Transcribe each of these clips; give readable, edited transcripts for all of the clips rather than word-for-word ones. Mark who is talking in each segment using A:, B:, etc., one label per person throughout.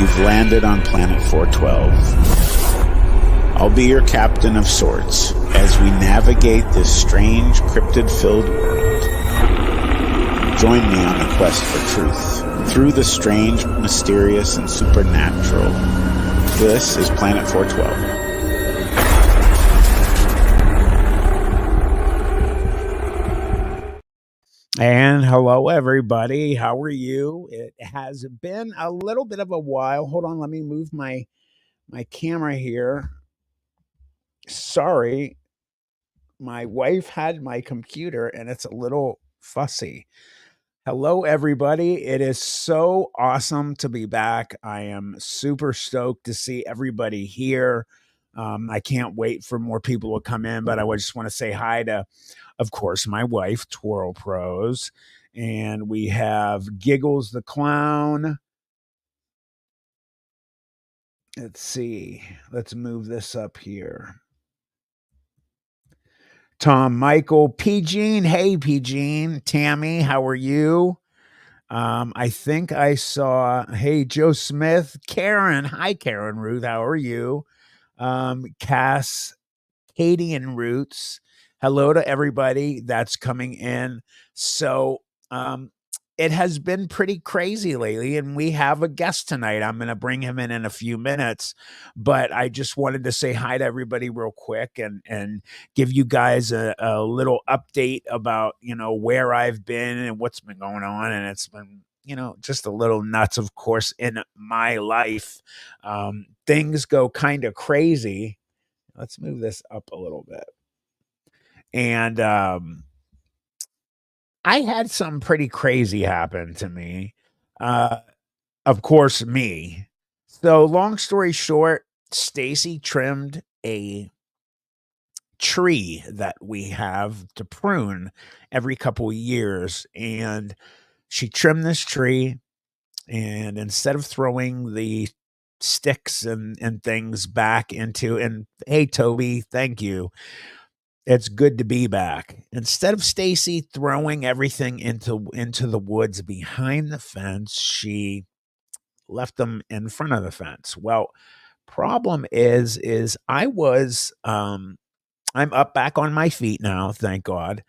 A: You've landed on planet 412. I'll be your captain of sorts as we navigate this strange, cryptid-filled world. Join me on the quest for truth, through the strange, mysterious, and supernatural. This is Planet 412. And hello, everybody. How are you? It has been a little bit of a while. Hold on, let me move my camera here. Sorry, my wife had my computer and it's a little fussy. Hello, everybody. It is so awesome to be back. I am super stoked to see everybody here. I can't wait for more people to come in, but I just want to say hi to, of course, my wife, Twirl Pros. And we have Giggles the Clown. Let's see. Let's move this up here. Tom Michael, P. Gene. Hey, P. Gene. Tammy, how are you? I think I saw, hey, Joe Smith. Karen. Hi, Karen Ruth. How are you? Cass, Katie and Roots. Hello to everybody that's coming in. So, it has been pretty crazy lately, and we have a guest tonight. I'm going to bring him in a few minutes, but I just wanted to say hi to everybody real quick and give you guys a little update about, where I've been and what's been going on. And it's been, just a little nuts, of course, in my life. Things go kind of crazy. Let's move this up a little bit. And I had something pretty crazy happen to me. Of course, me. So long story short, Stacy trimmed a tree that we have to prune every couple of years. And she trimmed this tree, and instead of throwing the sticks and things back into, and hey, Toby, thank you. It's good to be back. Instead of Stacy throwing everything into the woods behind the fence, she left them in front of the fence. Well, problem is I was I'm up back on my feet now, thank God.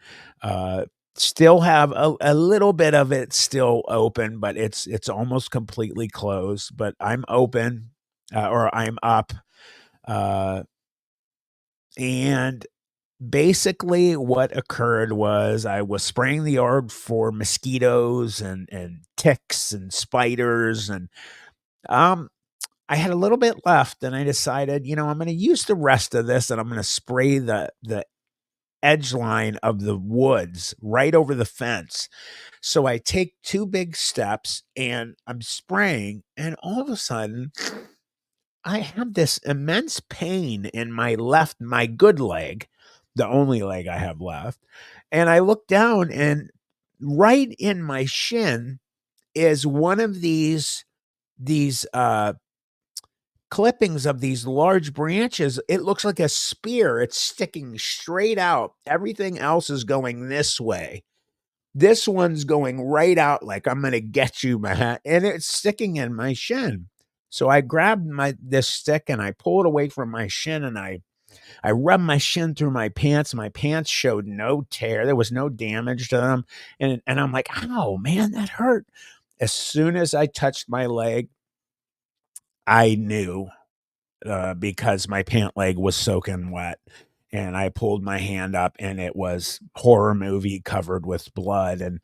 A: Still have a little bit of it still open, but it's almost completely closed. But I'm open, or I'm up, and basically what occurred was I was spraying the yard for mosquitoes and ticks and spiders, and I had a little bit left, and I decided, I'm going to use the rest of this, and I'm going to spray the edge line of the woods right over the fence. So I take two big steps and I'm spraying, and all of a sudden I have this immense pain in my good leg, the only leg I have left. And I look down, and right in my shin is one of these clippings of these large branches. It looks like a spear. It's sticking straight out. Everything else is going this way. This one's going right out like I'm going to get you, man. And it's sticking in my shin. So I grabbed this stick and I pull it away from my shin, and I rubbed my shin through my pants. My pants showed no tear. There was no damage to them. And I'm like, ow, man, that hurt. As soon as I touched my leg, I knew, because my pant leg was soaking wet. And I pulled my hand up, and it was horror movie covered with blood. And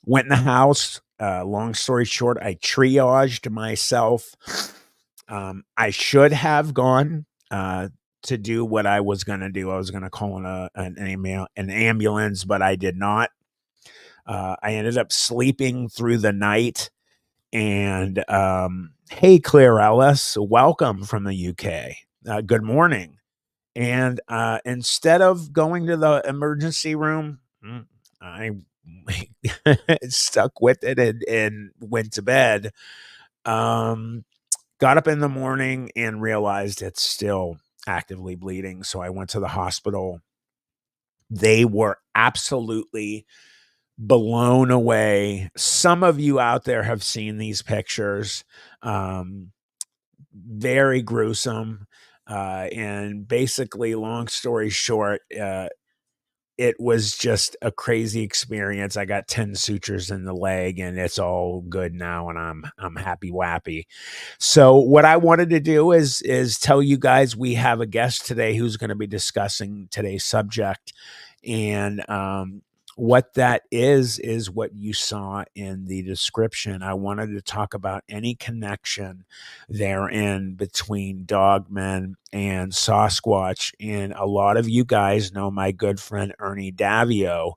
A: went in the house. Long story short, I triaged myself. I should have gone to do what I was going to do. I was going to call an ambulance, but I did not. I ended up sleeping through the night. And hey, Claire Ellis, welcome from the UK. Good morning. And instead of going to the emergency room, I stuck with it and went to bed. Got up in the morning and realized it's still actively bleeding. So I went to the hospital. They were absolutely blown away. Some of you out there have seen these pictures. Um, very gruesome. And basically, long story short, it was just a crazy experience. I got 10 sutures in the leg and it's all good now and I'm happy wappy. So what I wanted to do is tell you guys we have a guest today who's going to be discussing today's subject. And what that is what you saw in the description. I wanted to talk about any connection therein between dogmen and Sasquatch. And a lot of you guys know my good friend Ernie Davio.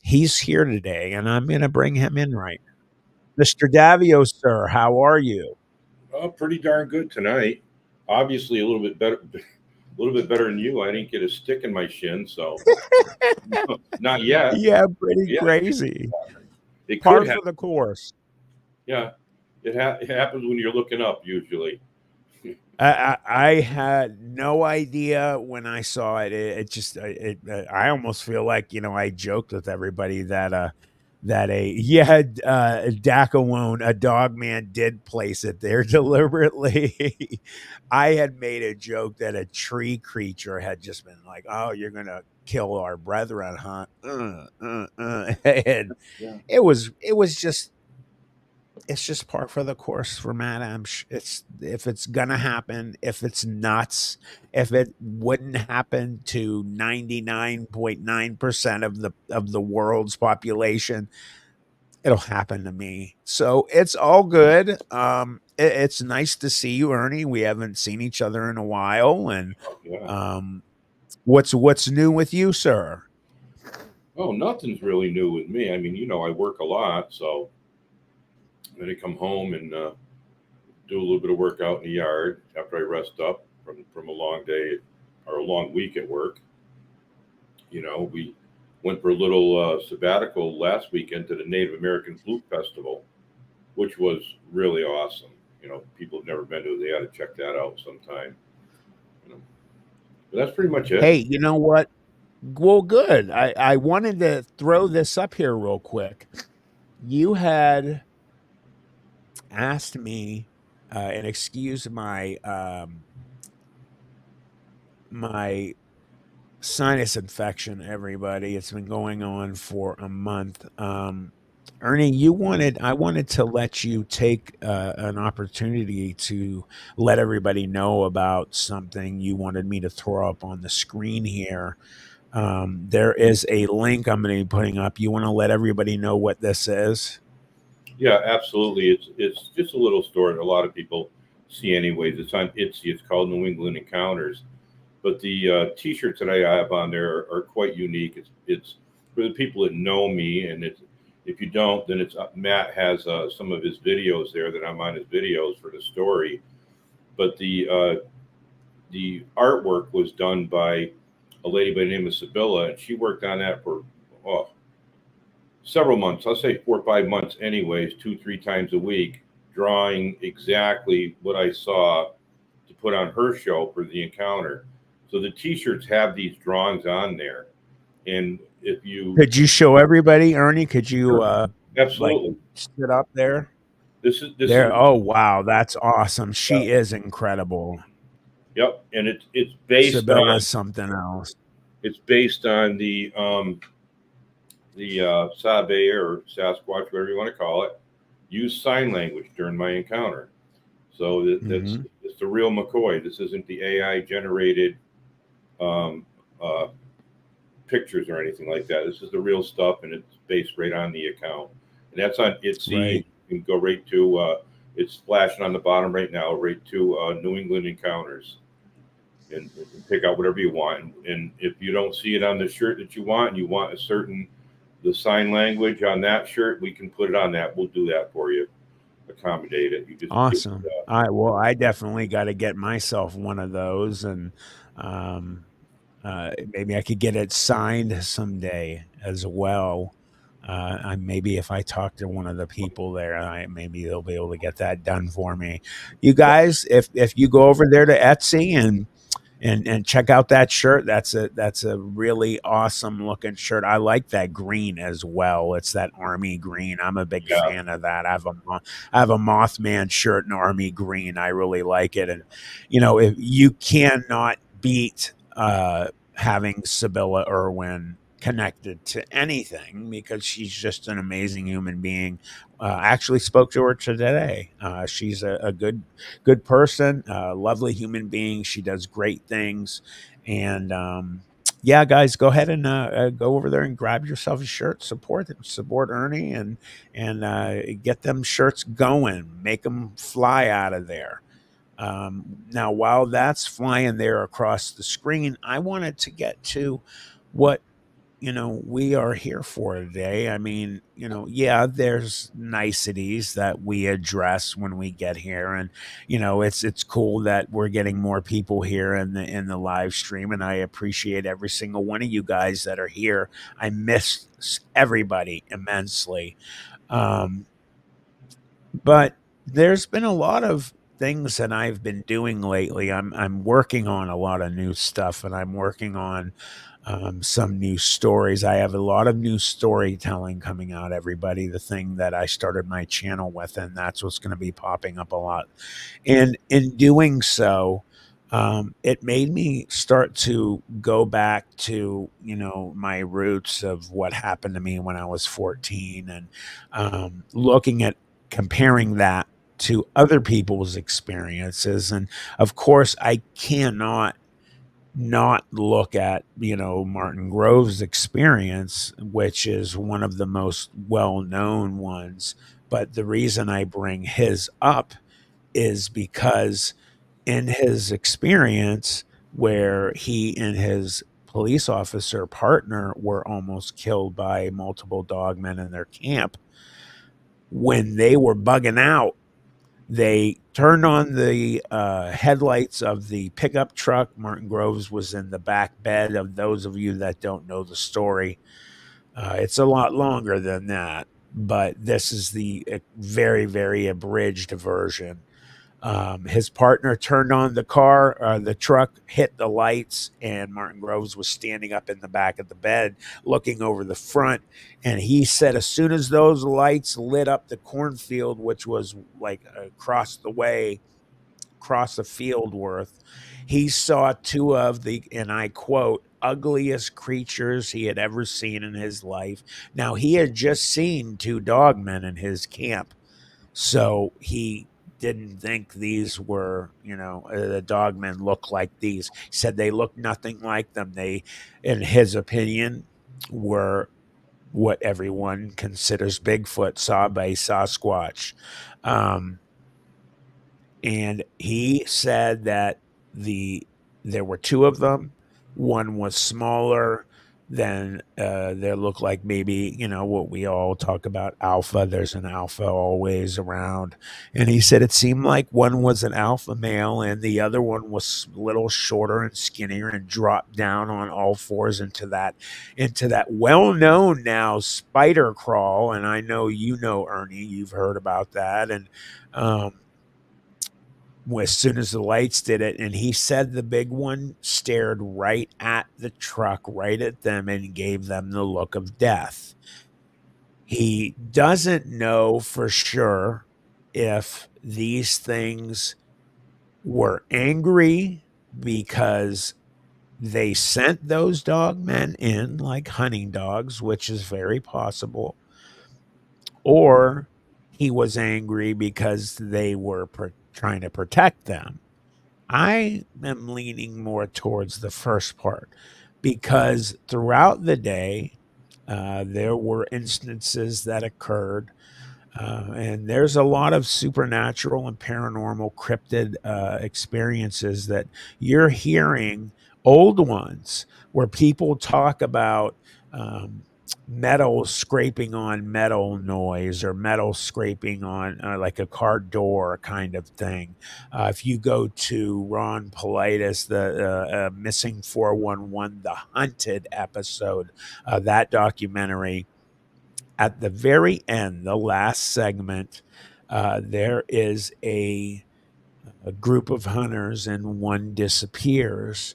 A: He's here today, and I'm going to bring him in right now. Mr. Davio, sir, how are you?
B: Pretty darn good tonight. Obviously, a little bit better, a little bit better than you. I didn't get a stick in my shin, so not yet.
A: Yeah, pretty
B: Yeah,
A: crazy.
B: it
A: Par
B: could
A: for
B: happen.
A: the course.
B: Yeah, it happens when you're looking up usually.
A: I had no idea when I saw it. It just I almost feel like I joked with everybody that Dak alone, a dog man did place it there deliberately. I had made a joke that a tree creature had just been like, "Oh, you're gonna kill our brethren, huh?" And
B: Yeah,
A: it was just it's just par for the course for Matt Emsh. It's if it's gonna happen, if it's nuts, if it wouldn't happen to 99.9% of the world's population, it'll happen to me. So it's all good. It's nice to see you, Ernie. We haven't seen each other in a while, and
B: yeah.
A: um, what's new with you, sir?
B: Oh, nothing's really new with me. I mean, I work a lot, so then I come home and do a little bit of work out in the yard after I rest up from a long day or a long week at work. We went for a little sabbatical last weekend to the Native American Flute Festival, which was really awesome. People have never been to it. They ought to check that out sometime. You know, but that's pretty much it.
A: Hey, you know what? Well, good. I wanted to throw this up here real quick. You had asked me, and excuse my sinus infection, everybody. It's been going on for a month. Ernie, I wanted to let you take an opportunity to let everybody know about something you wanted me to throw up on the screen here. There is a link I'm going to be putting up. You want to let everybody know what this is?
B: Yeah, absolutely. It's just a little story that a lot of people see anyways. It's on Etsy. It's called New England Encounters. But the T-shirts that I have on there are quite unique. It's for the people that know me, and if you don't, then it's Matt has some of his videos there that I'm on his videos for the story. But the artwork was done by a lady by the name of Sibylla, and she worked on that for oh, several months. I'll say 4 or 5 months, anyways, 2 3 times a week, drawing exactly what I saw to put on her show for the encounter. So the T-shirts have these drawings on there, and if you
A: Could you show everybody, Ernie? Could you like
B: absolutely,
A: sit up there?
B: this is
A: There. Oh wow, that's awesome.
B: yeah,
A: She is incredible.
B: yep, and it's based
A: Sibylla's
B: on
A: something else.
B: the Sabe or Sasquatch, whatever you want to call it, use sign language during my encounter. So that's
A: Hmm.
B: it's the real McCoy. This isn't the AI generated um, uh, pictures or anything like that. This is the real stuff, and it's based right on the account. And that's on Etsy.
A: Right.
B: You can go right to it's flashing on the bottom right now, right to New England Encounters, and pick out whatever you want. And if you don't see it on the shirt that you want, and you want a certain the sign language on that shirt, we can put it on that. We'll do that for you. Accommodate it. You just
A: Awesome. I definitely got to get myself one of those, and um, maybe I could get it signed someday as well. Maybe if I talk to one of the people there, maybe they'll be able to get that done for me. You guys, if you go over there to Etsy and And check out that shirt. That's a really awesome looking shirt. I like that green as well. It's that army green. I'm a big
B: Yeah.
A: fan of that. I have a Mothman shirt in army green. I really like it. And if you cannot beat having Sibylla Irwin connected to anything, because she's just an amazing human being. I actually spoke to her today. She's a good person, lovely human being. She does great things. And yeah, guys, go ahead and go over there and grab yourself a shirt. Support Ernie, and get them shirts going. Make them fly out of there. Now, while that's flying there across the screen, I wanted to get to what we are here for today. I mean, yeah, there's niceties that we address when we get here, and it's cool that we're getting more people here in the live stream, and I appreciate every single one of you guys that are here. I miss everybody immensely. Um, but there's been a lot of things that I've been doing lately. I'm working on a lot of new stuff, and I'm working on some new stories. I have a lot of new storytelling coming out, everybody. The thing that I started my channel with, and that's what's going to be popping up a lot. And in doing so, it made me start to go back to my roots of what happened to me when I was 14, and looking at comparing that to other people's experiences. And of course, I cannot not look at Martin Grove's experience, which is one of the most well-known ones. But the reason I bring his up is because in his experience, where he and his police officer partner were almost killed by multiple dogmen in their camp, when they were bugging out, they turned on the headlights of the pickup truck. Martin Groves was in the back bed. Of those of you that don't know the story, it's a lot longer than that, but this is the very, very abridged version. His partner turned on the truck hit the lights, and Martin Groves was standing up in the back of the bed looking over the front. And he said, as soon as those lights lit up the cornfield, which was like across the way, across a field worth, he saw two of the, and I quote, ugliest creatures he had ever seen in his life. Now, he had just seen two dogmen in his camp, so he didn't think these were, the dogmen look like these. He said they look nothing like them. They, in his opinion, were what everyone considers Bigfoot, Sabe, Sasquatch. Um, and he said that there were two of them. One was smaller than there looked like, maybe what we all talk about, alpha. There's an alpha always around, and he said it seemed like one was an alpha male and the other one was a little shorter and skinnier and dropped down on all fours into that well-known now spider crawl. And I know Ernie, you've heard about that. And as soon as the lights did it, and he said the big one stared right at the truck, right at them, and gave them the look of death. He doesn't know for sure if these things were angry because they sent those dogmen in like hunting dogs, which is very possible, or he was angry because they were trying to protect them. I am leaning more towards the first part, because throughout the day, there were instances that occurred, and there's a lot of supernatural and paranormal cryptid experiences that you're hearing, old ones, where people talk about metal scraping on metal noise, or metal scraping on like a car door kind of thing. If you go to Ron Politis, the Missing 411, the Hunted episode, that documentary, at the very end, the last segment, there is a a group of hunters and one disappears.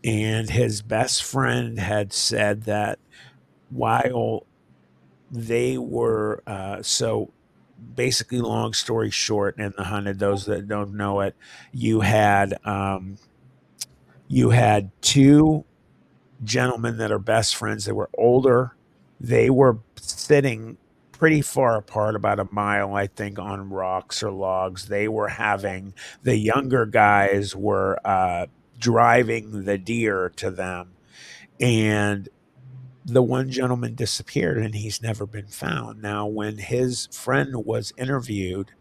A: And his best friend had said that while they were, so basically, long story short, in the hunted, those that don't know it, you had, you had two gentlemen that are best friends. They were older. They were sitting pretty far apart, about a mile, I think, on rocks or logs. They were having, the younger guys were driving the deer to them. And the one gentleman disappeared and he's never been found. Now, when his friend was interviewed,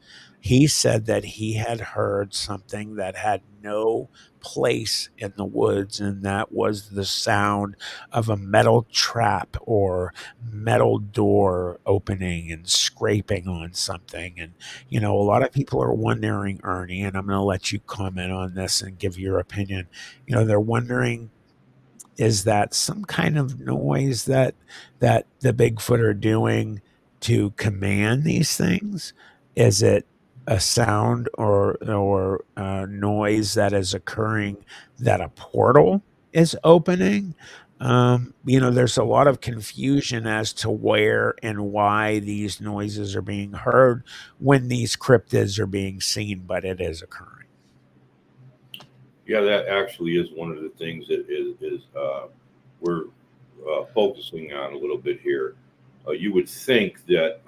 A: he said that he had heard something that had no place in the woods, and that was the sound of a metal trap or metal door opening and scraping on something. And, a lot of people are wondering, Ernie, and I'm going to let you comment on this and give your opinion. They're wondering, is that some kind of noise that the Bigfoot are doing to command these things? Is it a sound or noise that is occurring, that a portal is opening? There's a lot of confusion as to where and why these noises are being heard when these cryptids are being seen, but it is occurring.
B: Yeah, that actually is one of the things that is we're focusing on a little bit here. You would think that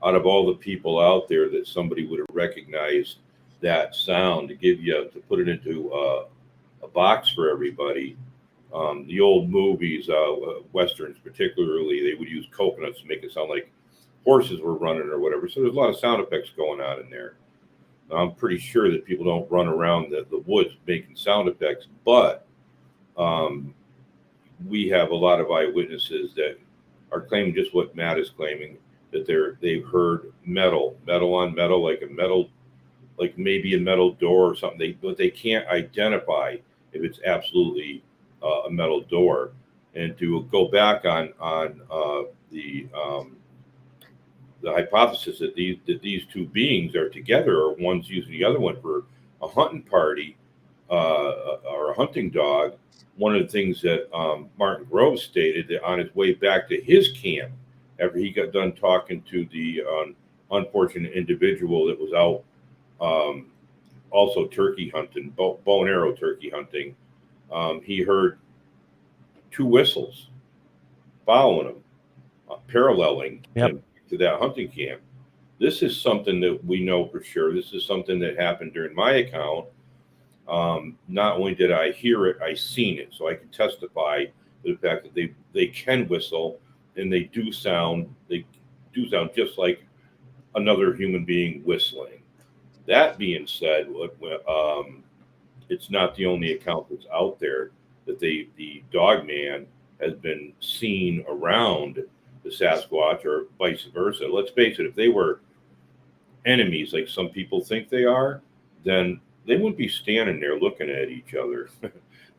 B: out of all the people out there, that somebody would have recognized that sound to put it into a box for everybody. The old movies, westerns particularly, they would use coconuts to make it sound like horses were running or whatever. So there's a lot of sound effects going on in there. I'm pretty sure that people don't run around the woods making sound effects, but we have a lot of eyewitnesses that are claiming just what Matt is claiming, that they've heard metal on metal, like a metal, like maybe a metal door or something. But they can't identify if it's absolutely a metal door. And to go back on the hypothesis that these two beings are together, or one's using the other one for a hunting party or a hunting dog. One of the things that Martin Groves stated, that on his way back to his camp, after he got done talking to the unfortunate individual that was out also turkey hunting, bow and arrow turkey hunting, he heard two whistles following him, paralleling him to that hunting camp. This is something that we know for sure. This is something that happened during my account. Not only did I hear it, I seen it, so I can testify to the fact that they can whistle, and they do sound just like another human being whistling. That being said, it's not the only account that's out there that the dog man has been seen around the Sasquatch, or vice versa. Let's face it, if they were enemies like some people think they are, then they wouldn't be standing there looking at each other.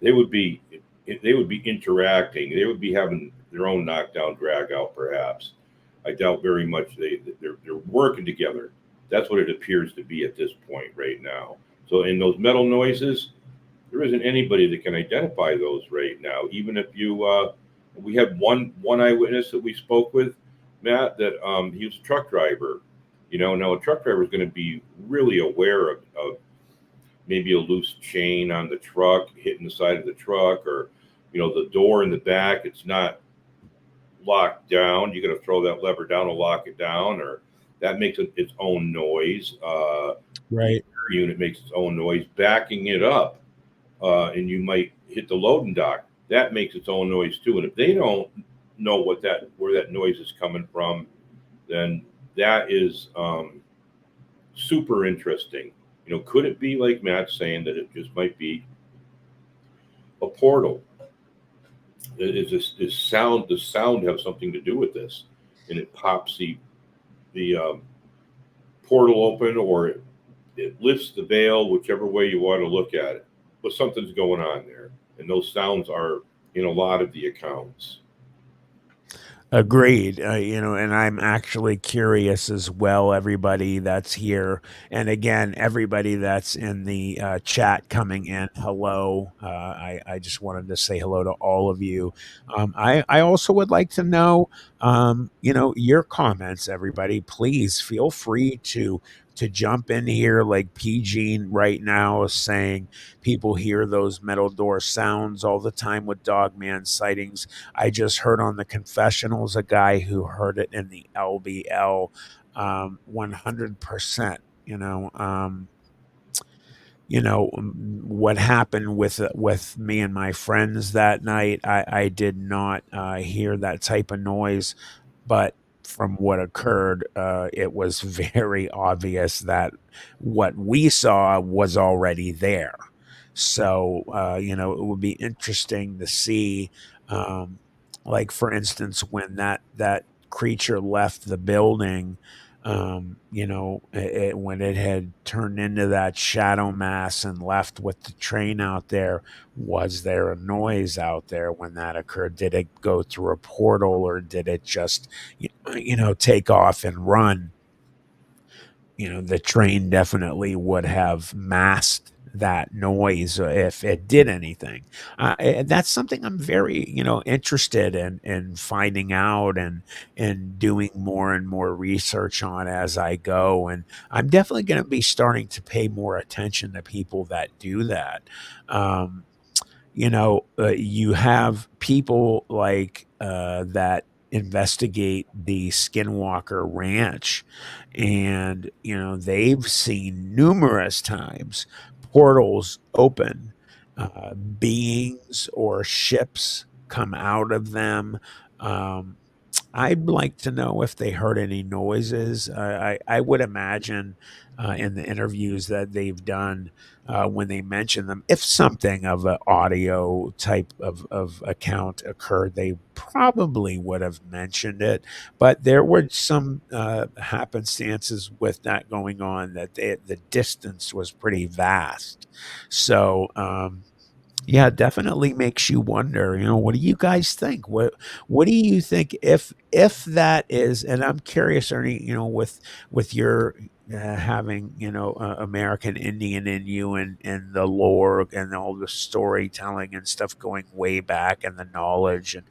B: they would be interacting. They would be having their own knockdown drag out, perhaps. I doubt very much they're working together. That's what it appears to be at this point right now. So in those metal noises, there isn't anybody that can identify those right now. Even if you we had one eyewitness that we spoke with, Matt, that he was a truck driver. Now a truck driver is going to be really aware of maybe a loose chain on the truck hitting the side of the truck, or the door in the back, it's not locked down. You got to throw that lever down to lock it down, or that makes its own noise.
A: Right.
B: The unit makes its own noise backing it up, and you might hit the loading dock. That makes its own noise too. And if they don't know where that noise is coming from, then that is super interesting. Could it be like Matt's saying, that it just might be a portal? Is sound? Does sound have something to do with this? And it pops the portal open, or it lifts the veil, whichever way you want to look at it. But something's going on there, and those sounds are in a lot of the accounts.
A: Agreed. And I'm actually curious as well, everybody that's here. And again, everybody that's in the chat coming in, hello. I just wanted to say hello to all of you. I also would like to know, your comments, everybody. Please feel free to jump in here like PG right now is saying people hear those metal door sounds all the time with Dogman sightings. I just heard on the confessionals a guy who heard it in the LBL, 100%. What happened with me and my friends that night. I did not hear that type of noise, but from what occurred, it was very obvious that what we saw was already there. So, it would be interesting to see, um, like for instance, when that creature left the building, when it had turned into that shadow mass and left with the train out there, was there a noise out there when that occurred? Did it go through a portal or did it just, take off and run? The train definitely would have masked that noise if it did anything. And that's something I'm very, interested in finding out and doing more and more research on as I go. And I'm definitely going to be starting to pay more attention to people that do that. Um, you have people like that investigate the Skinwalker Ranch, and they've seen numerous times portals open, beings or ships come out of them. Um, I'd like to know if they heard any noises. I would imagine in the interviews that they've done when they mention them, if something of an audio type of account occurred, they probably would have mentioned it. But there were some happenstances with that going on that the distance was pretty vast. So, yeah, it definitely makes you wonder, what do you guys think? What do you think if that is, and I'm curious, Ernie, with your having, American Indian in you and the lore and all the storytelling and stuff going way back and the knowledge and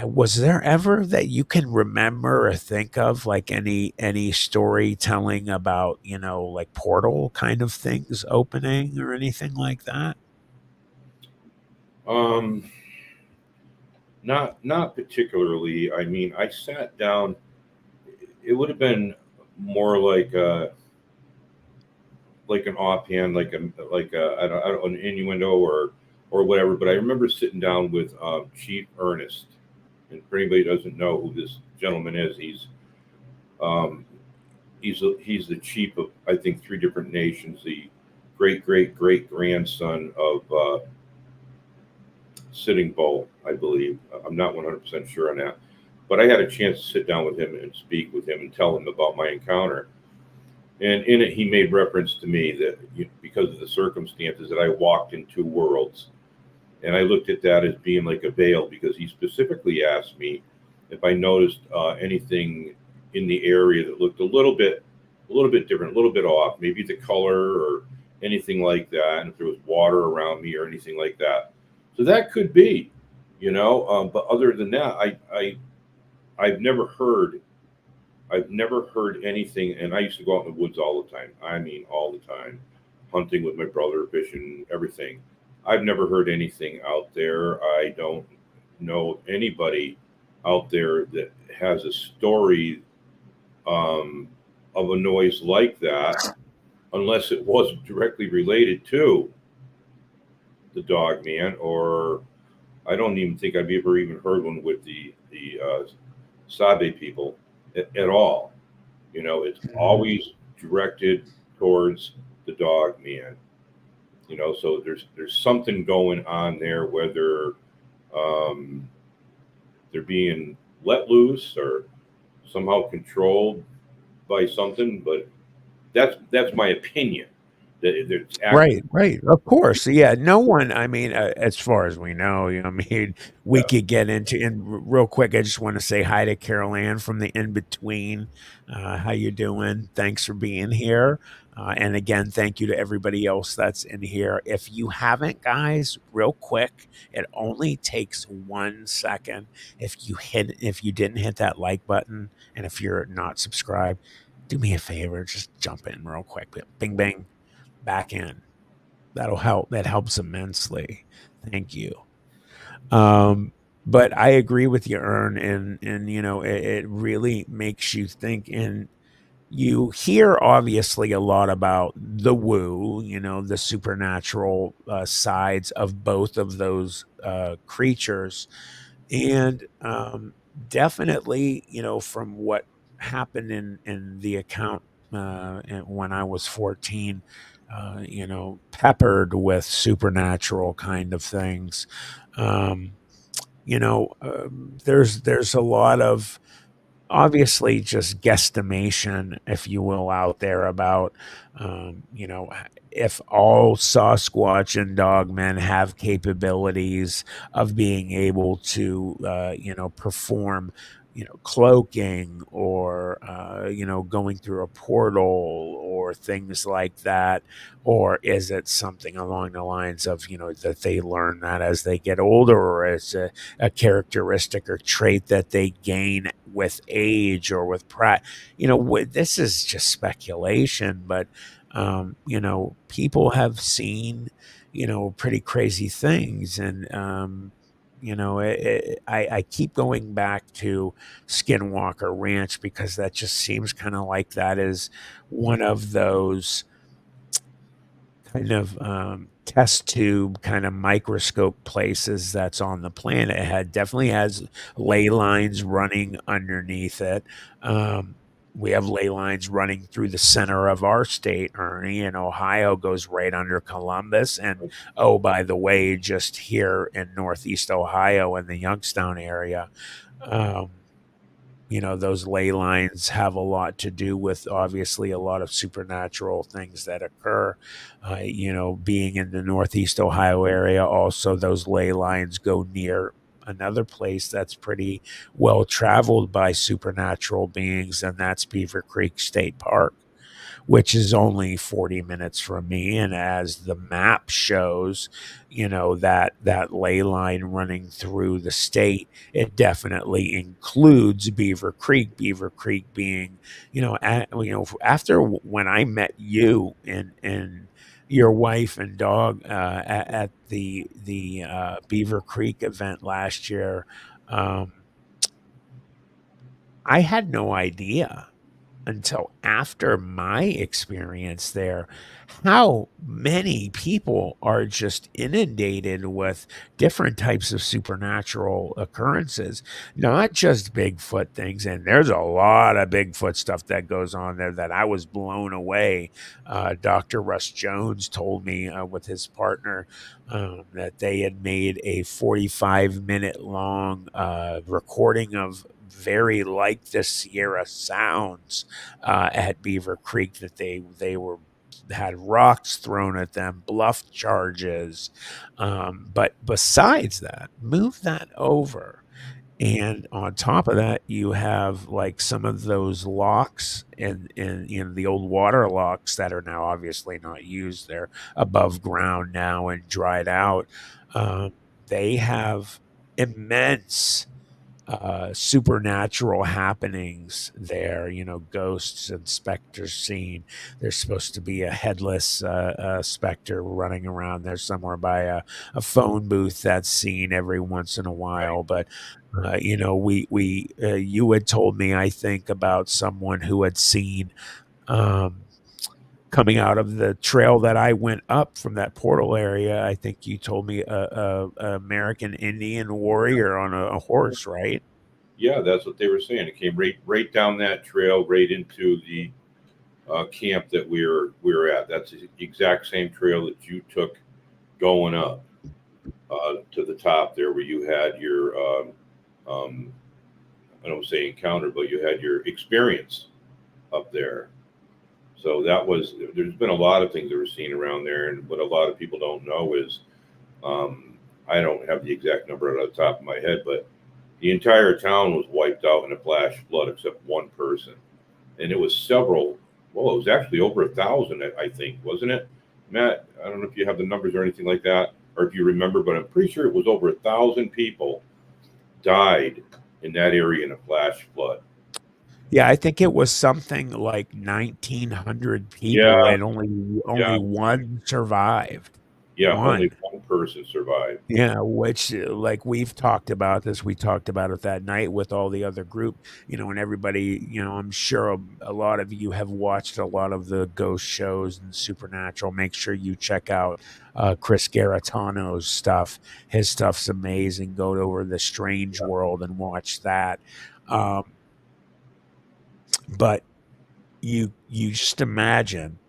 A: was there ever that you can remember or think of like any storytelling about like portal kind of things opening or anything like that?
B: Um, not particularly. I mean, I sat down. It would have been more like an offhand, like an innuendo or whatever. But I remember sitting down with Chief Ernest, and for anybody who doesn't know who this gentleman is, um, he's the chief of I think three different nations. The great grandson of Sitting Bull, I believe. I'm not 100% sure on that, but I had a chance to sit down with him and speak with him and tell him about my encounter. And in it, he made reference to me that because of the circumstances that I walked in two worlds, and I looked at that as being like a veil because he specifically asked me if I noticed anything in the area that looked a little bit different, a little bit off, maybe the color or anything like that, and if there was water around me or anything like that. So that could be, But other than that, I've never heard I've never heard anything, and I used to go out in the woods all the time. I mean, all the time, hunting with my brother, fishing, everything. I've never heard anything out there. I don't know anybody out there that has a story um, of a noise like that, unless it wasn't directly related to the dog man, or I don't even think I've ever even heard one with the Sabe people at all. It's always directed towards the dog man. So there's something going on there, whether um, they're being let loose or somehow controlled by something. But that's my opinion. There's actually,
A: Right. Of course. Yeah. No one, I mean, as far as we know, I mean, we
B: yeah,
A: could get into, and real quick, I just want to say hi to Carol Ann from the In Between. How you doing? Thanks for being here. And again, thank you to everybody else that's in here. If you haven't, guys, real quick, it only takes 1 second. If you didn't hit that like button, and if you're not subscribed, do me a favor, just jump in real quick. Bing, bang, back in. That'll help. That helps immensely. Thank you. Um, but I agree with you, Ern, and it really makes you think. And you hear obviously a lot about the woo, the supernatural sides of both of those creatures, and definitely, from what happened in the account when I was 14, peppered with supernatural kind of things. Um, there's a lot of obviously just guesstimation, if you will, out there about, if all Sasquatch and Dogmen have capabilities of being able to, perform, cloaking or, going through a portal or things like that. Or is it something along the lines of, that they learn that as they get older, or it's a characteristic or trait that they gain with age or with pride. This is just speculation, but people have seen, pretty crazy things, and I keep going back to Skinwalker Ranch because that just seems kind of like that is one of those kind of test tube kind of microscope places that's on the planet. Definitely has ley lines running underneath it. We have ley lines running through the center of our state, Ernie, and Ohio goes right under Columbus. And oh, by the way, just here in Northeast Ohio in the Youngstown area, um, those ley lines have a lot to do with obviously a lot of supernatural things that occur. Being in the Northeast Ohio area, also those ley lines go near another place that's pretty well traveled by supernatural beings, and that's Beaver Creek State Park, which is only 40 minutes from me. And as the map shows, that ley line running through the state, it definitely includes Beaver Creek being, after when I met you and your wife and dog at the Beaver Creek event last year, um, I had no idea until after my experience there how many people are just inundated with different types of supernatural occurrences, not just Bigfoot things. And there's a lot of Bigfoot stuff that goes on there that I was blown away. Dr. Russ Jones told me with his partner that they had made a 45-minute long recording of very like the Sierra Sounds at Beaver Creek, that they were had rocks thrown at them, bluff charges. But besides that, move that over. And on top of that, you have like some of those locks in the old water locks that are now obviously not used. They're above ground now and dried out. They have immense supernatural happenings there, ghosts and specters seen. There's supposed to be a headless specter running around there somewhere by a phone booth that's seen every once in a
B: right.
A: while. But you had told me, I think, about someone who had seen um, coming out of the trail that I went up from that portal area. I think you told me a American Indian warrior on a horse, right?
B: Yeah, that's what they were saying. It came right down that trail, right into the camp that we were at. That's the exact same trail that you took going up to the top there, where you had your um, I don't say encounter, but you had your experience up there. So there's been a lot of things that we're seeing around there. And what a lot of people don't know is, I don't have the exact number on the top of my head, but the entire town was wiped out in a flash flood except one person. And it was well, it was actually over 1,000, I think, wasn't it? Matt, I don't know if you have the numbers or anything like that, or if you remember, but I'm pretty sure it was over 1,000 people died in that area in a flash flood.
A: Yeah, I think it was something like 1,900 people,
B: Yeah,
A: and only
B: yeah,
A: one survived.
B: yeah. Only
A: One.
B: one person survived.
A: Yeah, which like we've talked about this, we talked about it that night with all the other group, and everybody, I'm sure a lot of you have watched a lot of the ghost shows and supernatural. Make sure you check out Chris Garitano's stuff. His stuff's amazing. Go over the Strange World and watch that. Um, but you just imagine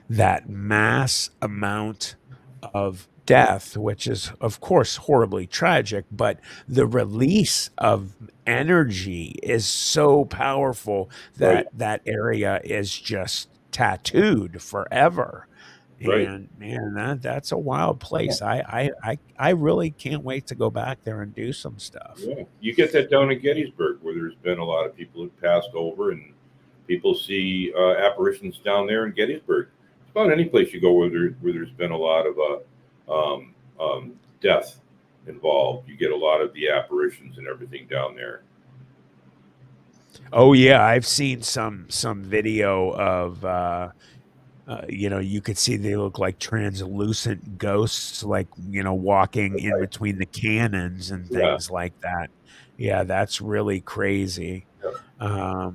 A: that mass amount of death, which is of course horribly tragic, but the release of energy is so powerful
B: Right,
A: that that area is just tattooed forever.
B: right.
A: And man, that's a wild place. I really can't wait to go back there and do some stuff.
B: Yeah, you get that down in Gettysburg, where there's been a lot of people who passed over, and people see apparitions down there in Gettysburg. It's about any place you go where there's been a lot of death involved. You get a lot of the apparitions and everything down there.
A: Oh yeah, I've seen some video of you could see they look like translucent ghosts, like, walking in
B: Right.
A: between the cannons and
B: Yeah.
A: things like that. Yeah, that's really crazy.
B: Yeah.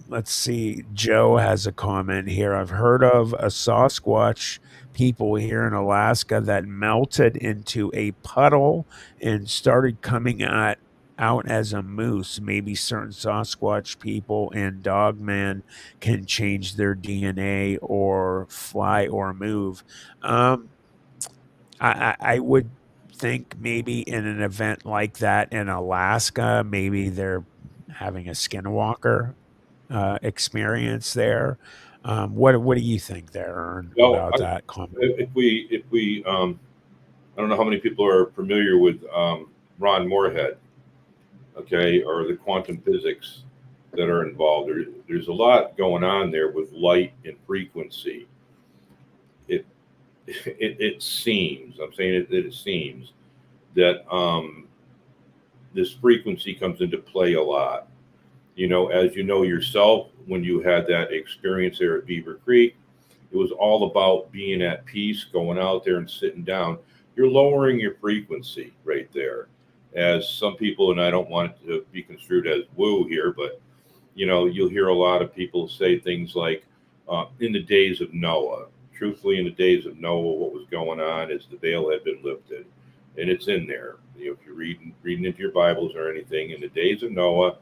A: Let's see. Joe has a comment here. I've heard of a Sasquatch people here in Alaska that melted into a puddle and started coming out as a moose. Maybe certain Sasquatch people and dogman can change their DNA or fly or move. Um, I would think maybe in an event like that in Alaska, maybe they're having a skinwalker experience there. What do you think there, Ern,
B: Well,
A: about that comment?
B: if we I don't know how many people are familiar with Ron Moorhead, okay, or the quantum physics that are involved. There's a lot going on there with light and frequency. It it seems, I'm saying it seems that this frequency comes into play a lot. As you know yourself, when you had that experience there at Beaver Creek, it was all about being at peace, going out there and sitting down. You're lowering your frequency right there. As some people, and I don't want it to be construed as woo here, but you'll hear a lot of people say things like, in the days of Noah. Truthfully, in the days of Noah, what was going on is the veil had been lifted, and it's in there. If you're reading into your Bibles or anything, in the days of Noah,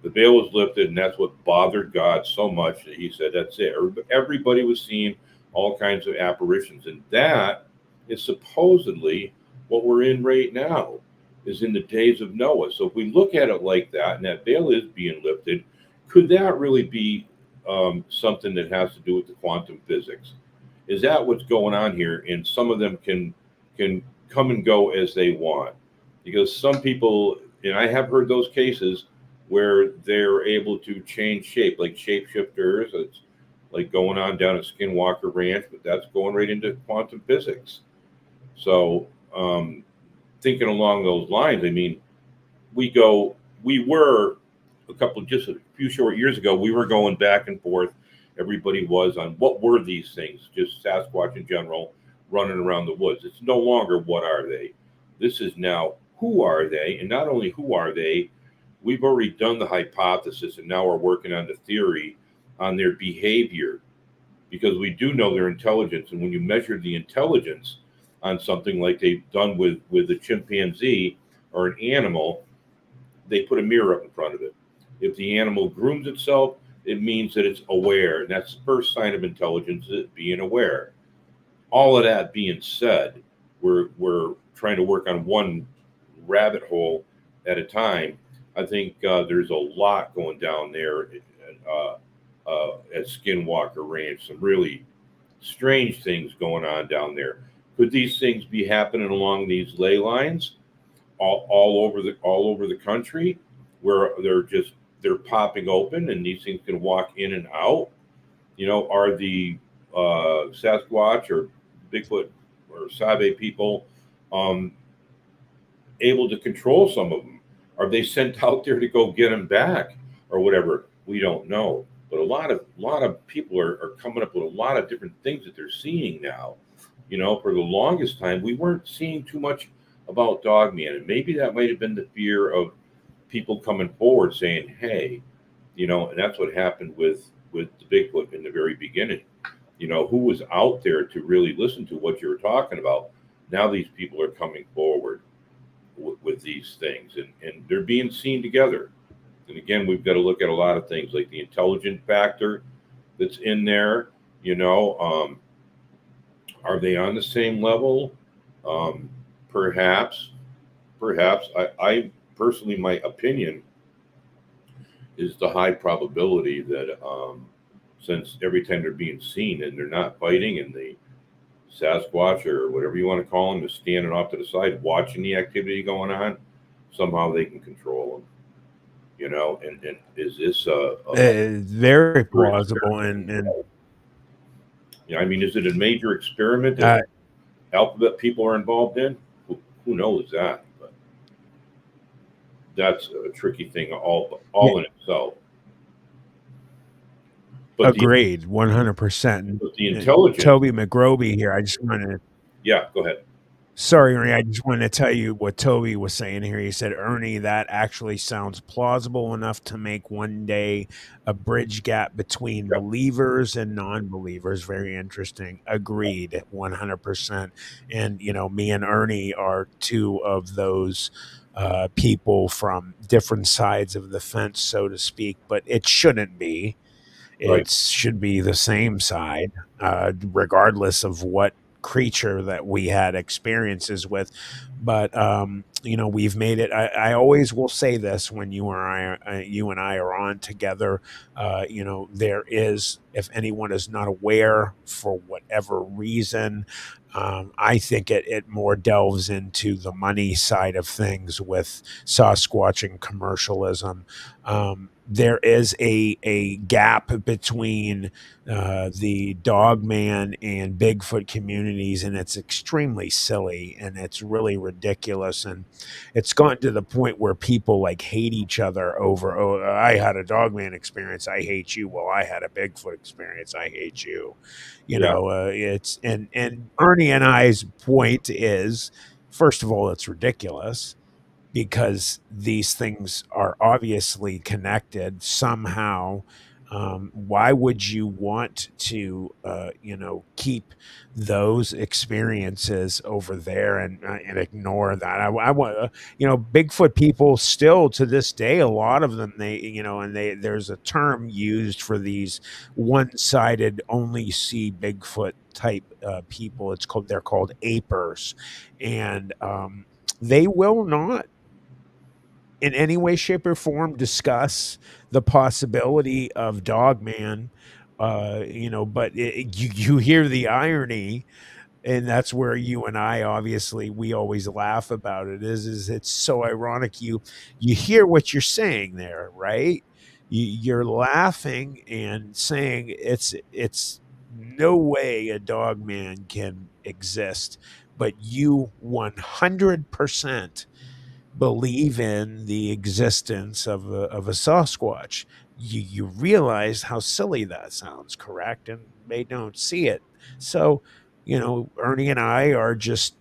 B: the veil was lifted, and that's what bothered God so much that He said, "That's it." Everybody was seeing all kinds of apparitions, and that is supposedly what we're in right now. Is in the days of Noah. So if we look at it like that, and that veil is being lifted, could that really be something that has to do with the quantum physics? Is that what's going on here? And some of them can come and go as they want, because some people, and I have heard those cases where they're able to change shape, like shapeshifters. It's like going on down at Skinwalker Ranch, but that's going right into quantum physics. So thinking along those lines, I mean, we were just a few short years ago, we were going back and forth. Everybody was on what were these things, just Sasquatch in general, running around the woods. It's no longer what are they. This is now who are they, and not only who are they. We've already done the hypothesis, and now we're working on the theory on their behavior, because we do know their intelligence. And when you measure the intelligence on something like they've done with a chimpanzee or an animal, they put a mirror up in front of it. If the animal grooms itself, it means that it's aware, and that's the first sign of intelligence, is being aware. All of that being said, we're trying to work on one rabbit hole at a time. I think there's a lot going down there at Skinwalker Ranch. Some really strange things going on down there. Could these things be happening along these ley lines all over the country, where they're popping open and these things can walk in and out? Are the Sasquatch or Bigfoot or Sabe people um, able to control some of them? Are they sent out there to go get them back or whatever? We don't know. But a lot of people are coming up with a lot of different things that they're seeing now. For the longest time, we weren't seeing too much about Dogman, and maybe that might have been the fear of people coming forward saying, "Hey," and that's what happened with the Bigfoot in the very beginning. Who was out there to really listen to what you were talking about? Now these people are coming forward with these things, and they're being seen together. And again, we've got to look at a lot of things like the intelligent factor that's in there. Are they on the same level? Um, perhaps, perhaps. I personally, my opinion is the high probability that since every time they're being seen and they're not fighting, and the Sasquatch or whatever you want to call them is standing off to the side watching the activity going on, somehow they can control them. And is this
A: Very
B: major
A: plausible,
B: experiment?
A: and
B: I mean, is it a major experiment that
A: uh,
B: alphabet people are involved in? Who knows that? But that's a tricky thing all in itself. But the
A: agreed, 100%.
B: but the intelligence,
A: Toby McGroby here. I just wanted
B: yeah, go ahead.
A: Sorry, Ernie. I just wanted to tell you what Toby was saying here. He said, Ernie, that actually sounds plausible enough to make one day a bridge gap between
B: Yeah,
A: believers and non believers. Very interesting. Agreed, 100%. And, me and Ernie are two of those people from different sides of the fence, so to speak, but it shouldn't be.
B: right.
A: It should be the same side, regardless of what creature that we had experiences with. But we've made it. I always will say this when you and I are on together. There is, if anyone is not aware for whatever reason. I think it more delves into the money side of things with Sasquatch and commercialism. There is a gap between the Dogman and Bigfoot communities, and it's extremely silly and it's really ridiculous. And it's gotten to the point where people like hate each other over, oh, I had a Dogman experience, I hate you. Well, I had a Bigfoot experience, I hate you.
B: Yeah,
A: It's and Ernie and I's point is, first of all, it's ridiculous because these things are obviously connected somehow. Why would you want to, keep those experiences over there and ignore that? I want, Bigfoot people still to this day, a lot of them, there's a term used for these one-sided, only see Bigfoot type people. They're called apers, and they will not in any way, shape, or form discuss the possibility of Dogman. But you hear the irony, and that's where you and I obviously we always laugh about it. Is it's so ironic. You hear what you're saying there, right? You're laughing and saying it's no way a Dogman can exist, but you 100% believe in the existence of a Sasquatch. You realize how silly that sounds, correct? And they don't see it. So, Ernie and I are just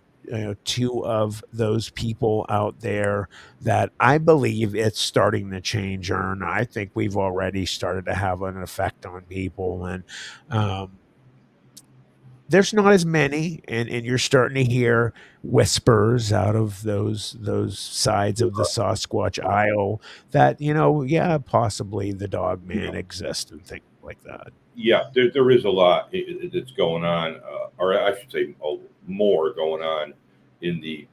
A: two of those people out there that I believe it's starting to change. I think we've already started to have an effect on people, and um, there's not as many, and you're starting to hear whispers out of those sides of the Sasquatch aisle that yeah, possibly the dog man
B: yeah,
A: exists and things like that.
B: yeah. There is a lot that's going on, or I should say, more going on in the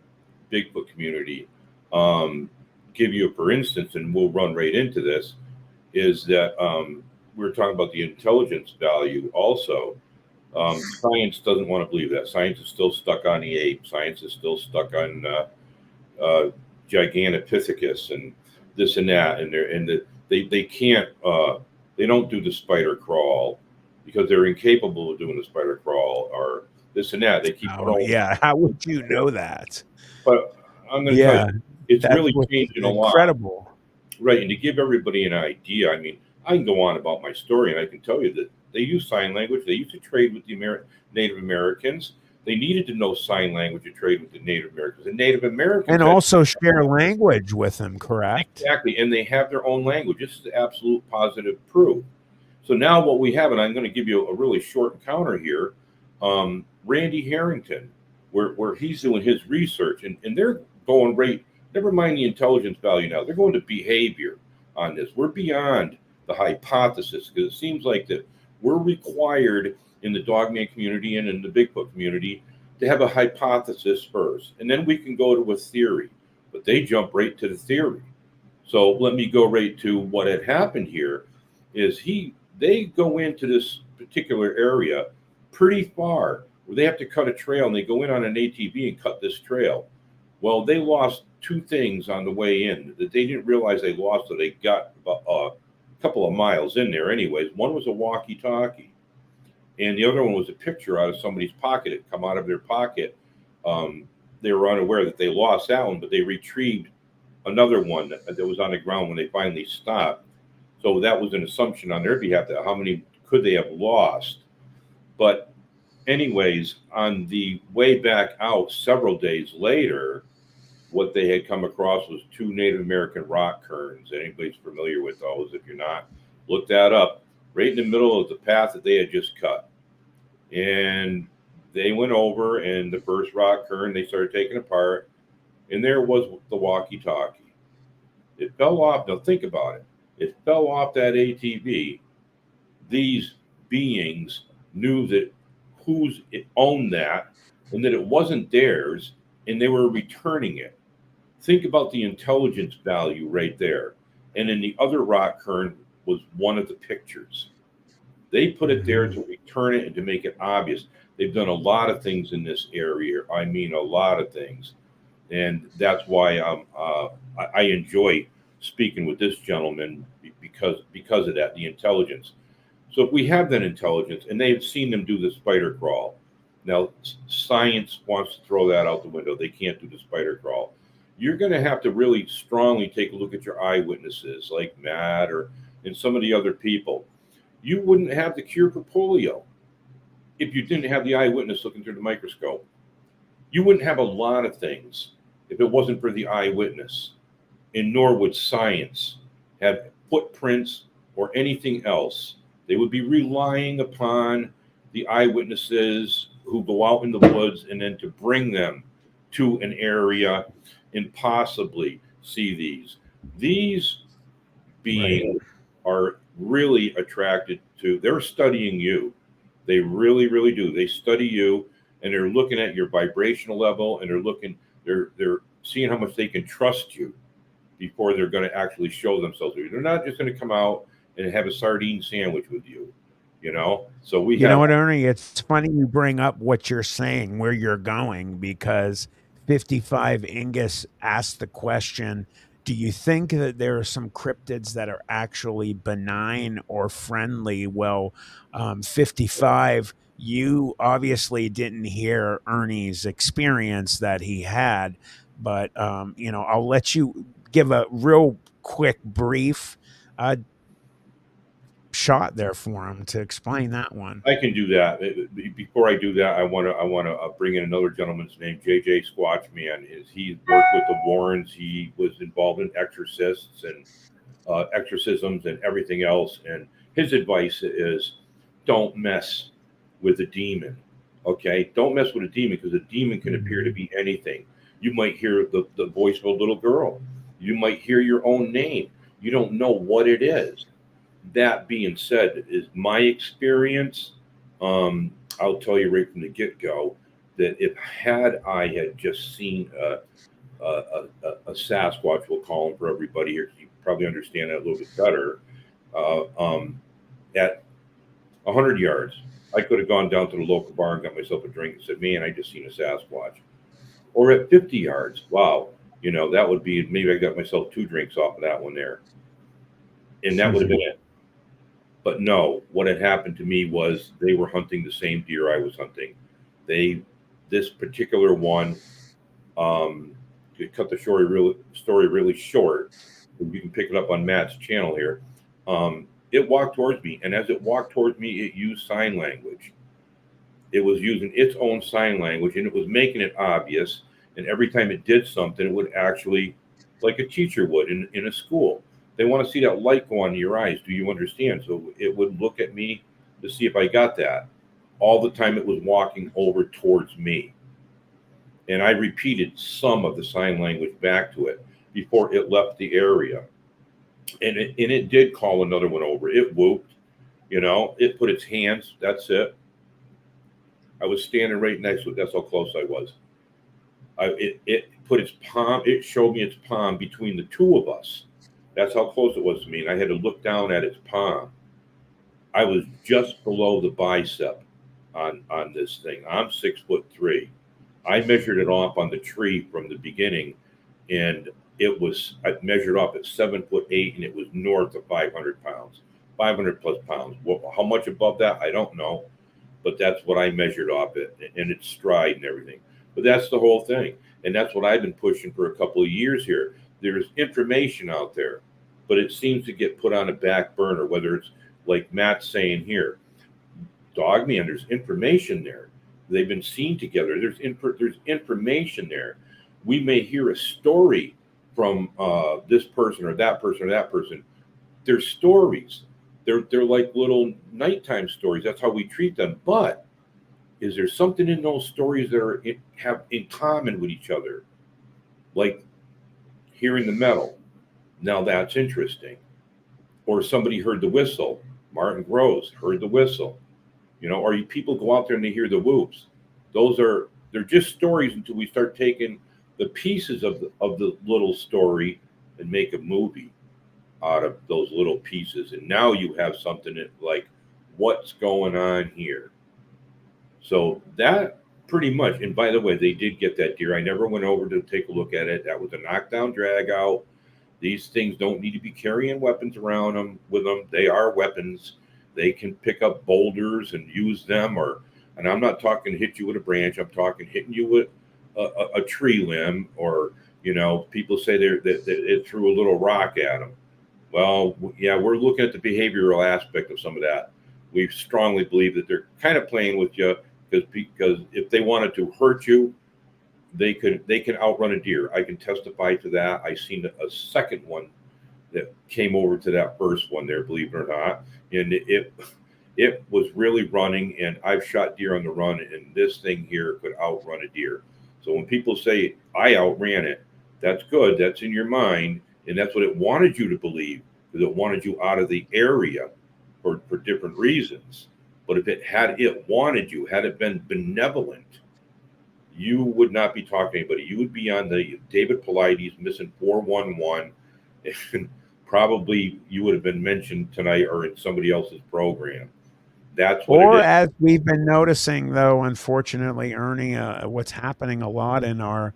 B: Bigfoot community. Um, give you a for instance, and we'll run right into this. Is that we were talking about the intelligence value also. Science doesn't want to believe that. Science is still stuck on the ape. Science is still stuck on uh, Gigantopithecus and this and that, and they can't they don't do the spider crawl because they're incapable of doing the spider crawl or this and that. They keep
A: Oh,
B: going.
A: yeah. How would you know that?
B: But I'm going to tell you,
A: Yeah,
B: it's
A: that's
B: really
A: what's
B: changing a lot,
A: incredible.
B: right? And to give everybody an idea, I mean, I can go on about my story, and I can tell you that they use sign language. They used to trade with the Native Americans. They needed to know sign language to trade with the Native Americans. The Native Americans
A: And
B: had
A: also share language with them, correct?
B: exactly, and they have their own language. This is absolute positive proof. So now what we have, and I'm going to give you a really short encounter here, Randy Harrington, where he's doing his research, and they're going right, never mind the intelligence value now, they're going to behavior on this. We're beyond the hypothesis because it seems like that we're required in the dogman community and in the Bigfoot community to have a hypothesis first, and then we can go to a theory. But they jump right to the theory. So let me go right to what had happened here is they go into this particular area pretty far where they have to cut a trail and they go in on an ATV and cut this trail. Well, they lost two things on the way in that they didn't realize they lost, so they got a couple of miles in there anyways. One was a walkie-talkie and the other one was a picture out of somebody's pocket. It come out of their pocket. They were unaware that they lost that one, but they retrieved another one that was on the ground when they finally stopped. So that was an assumption on their behalf that how many could they have lost. But anyways, on the way back out several days later, what they had come across was two Native American rock cairns. Anybody's familiar with those? If you're not, look that up. Right in the middle of the path that they had just cut. And they went over, and the first rock cairn they started taking apart, and there was the walkie-talkie. It fell off. Now think about it. It fell off that ATV. These beings knew that who's it owned that, and that it wasn't theirs, and they were returning it. Think about the intelligence value right there. And in the other rock cairn was one of the pictures. They put it there to return it and to make it obvious. They've done a lot of things in this area. I mean, a lot of things, and that's why I enjoy speaking with this gentleman because of that, the intelligence. So if we have that intelligence, and they've seen them do the spider crawl, now science wants to throw that out the window. They can't do the spider crawl. You're going to have to really strongly take a look at your eyewitnesses, like Matt or and some of the other people. You wouldn't have the cure for polio if you didn't have the eyewitness looking through the microscope. You wouldn't have a lot of things if it wasn't for the eyewitness. And nor would science have footprints or anything else. They would be relying upon the eyewitnesses who go out in the woods and then to bring them to an area and possibly see these. These beings are really attracted to, they're studying you. They really, really do. They study you and they're looking at your vibrational level and they're seeing how much they can trust you before they're going to actually show themselves to you. They're not just going to come out and have a sardine sandwich with you, you know? So we
A: You
B: have,
A: know what, Ernie? It's funny you bring up what you're saying, where you're going, because 55 Ingus asked the question, do you think that there are some cryptids that are actually benign or friendly? Well, 55, you obviously didn't hear Ernie's experience that he had, but, I'll let you give a real quick brief shot there for him to explain that one.
B: I can do that. Before I do that, I want to bring in another gentleman's name, JJ Squatchman. He worked with the Warrens. He was involved in exorcists and exorcisms and everything else. And his advice is, don't mess with a demon. Okay, don't mess with a demon because a demon can appear to be anything. You might hear the voice of a little girl. You might hear your own name. You don't know what it is. That being said, is my experience. I'll tell you right from the get-go that if I had just seen a Sasquatch, we'll call him for everybody here, you probably understand that a little bit better. At 100 yards, I could have gone down to the local bar and got myself a drink and said, "Man, I just seen a Sasquatch." Or at 50 yards, wow, that would be maybe I got myself two drinks off of that one there, and that would have been it. But no, what had happened to me was they were hunting the same deer I was hunting. They, this particular one, to cut the story really short, you can pick it up on Matt's channel here. It walked towards me, and as it walked towards me, it used sign language. It was using its own sign language, and it was making it obvious. And every time it did something, it would actually, like a teacher would in a school, they want to see that light go on in your eyes. Do you understand? So it would look at me to see if I got that. All the time it was walking over towards me. And I repeated some of the sign language back to it before it left the area. And it did call another one over. It whooped, it put its hands. That's it. I was standing right next to it. That's how close I was. It put its palm. It showed me its palm between the two of us. That's how close it was to me. And I had to look down at its palm. I was just below the bicep on this thing. I'm 6'3". I measured it off on the tree from the beginning, and I measured off at 7'8", and it was north of 500 pounds, 500 plus pounds. How much above that, I don't know, but that's what I measured off it, and its stride and everything. But that's the whole thing, and that's what I've been pushing for a couple of years here. There's information out there, but it seems to get put on a back burner, whether it's like Matt's saying here, DOGMEN, there's information there. They've been seen together. There's information there. We may hear a story from this person or that person or that person. They're stories. They're like little nighttime stories. That's how we treat them. But is there something in those stories that have in common with each other, like hearing the metal? Now that's interesting. Or somebody heard the whistle. Martin Groves heard the whistle. Or people go out there and they hear the whoops. They're just stories until we start taking the pieces of the little story and make a movie out of those little pieces. And now you have something that, like, what's going on here? So that pretty much, and by the way, they did get that deer. I never went over to take a look at it. That was a knockdown drag out. These things don't need to be carrying weapons around with them. They are weapons. They can pick up boulders and use them, and I'm not talking hit you with a branch. I'm talking hitting you with a tree limb, or people say that it threw a little rock at them. Well, yeah, we're looking at the behavioral aspect of some of that. We strongly believe that they're kind of playing with you because if they wanted to hurt you, they can outrun a deer. I can testify to that. I seen a second one that came over to that first one there, believe it or not, and it was really running. And I've shot deer on the run, and this thing here could outrun a deer. So when people say I outran it, that's good. That's in your mind, and that's what it wanted you to believe, because it wanted you out of the area for different reasons. But if it wanted you, had it been benevolent, you would not be talking to anybody. You would be on the David Paulides missing 411, and probably you would have been mentioned tonight or in somebody else's program. That's what
A: Or
B: it is.
A: as we've been noticing, though, unfortunately, Ernie, what's happening a lot in our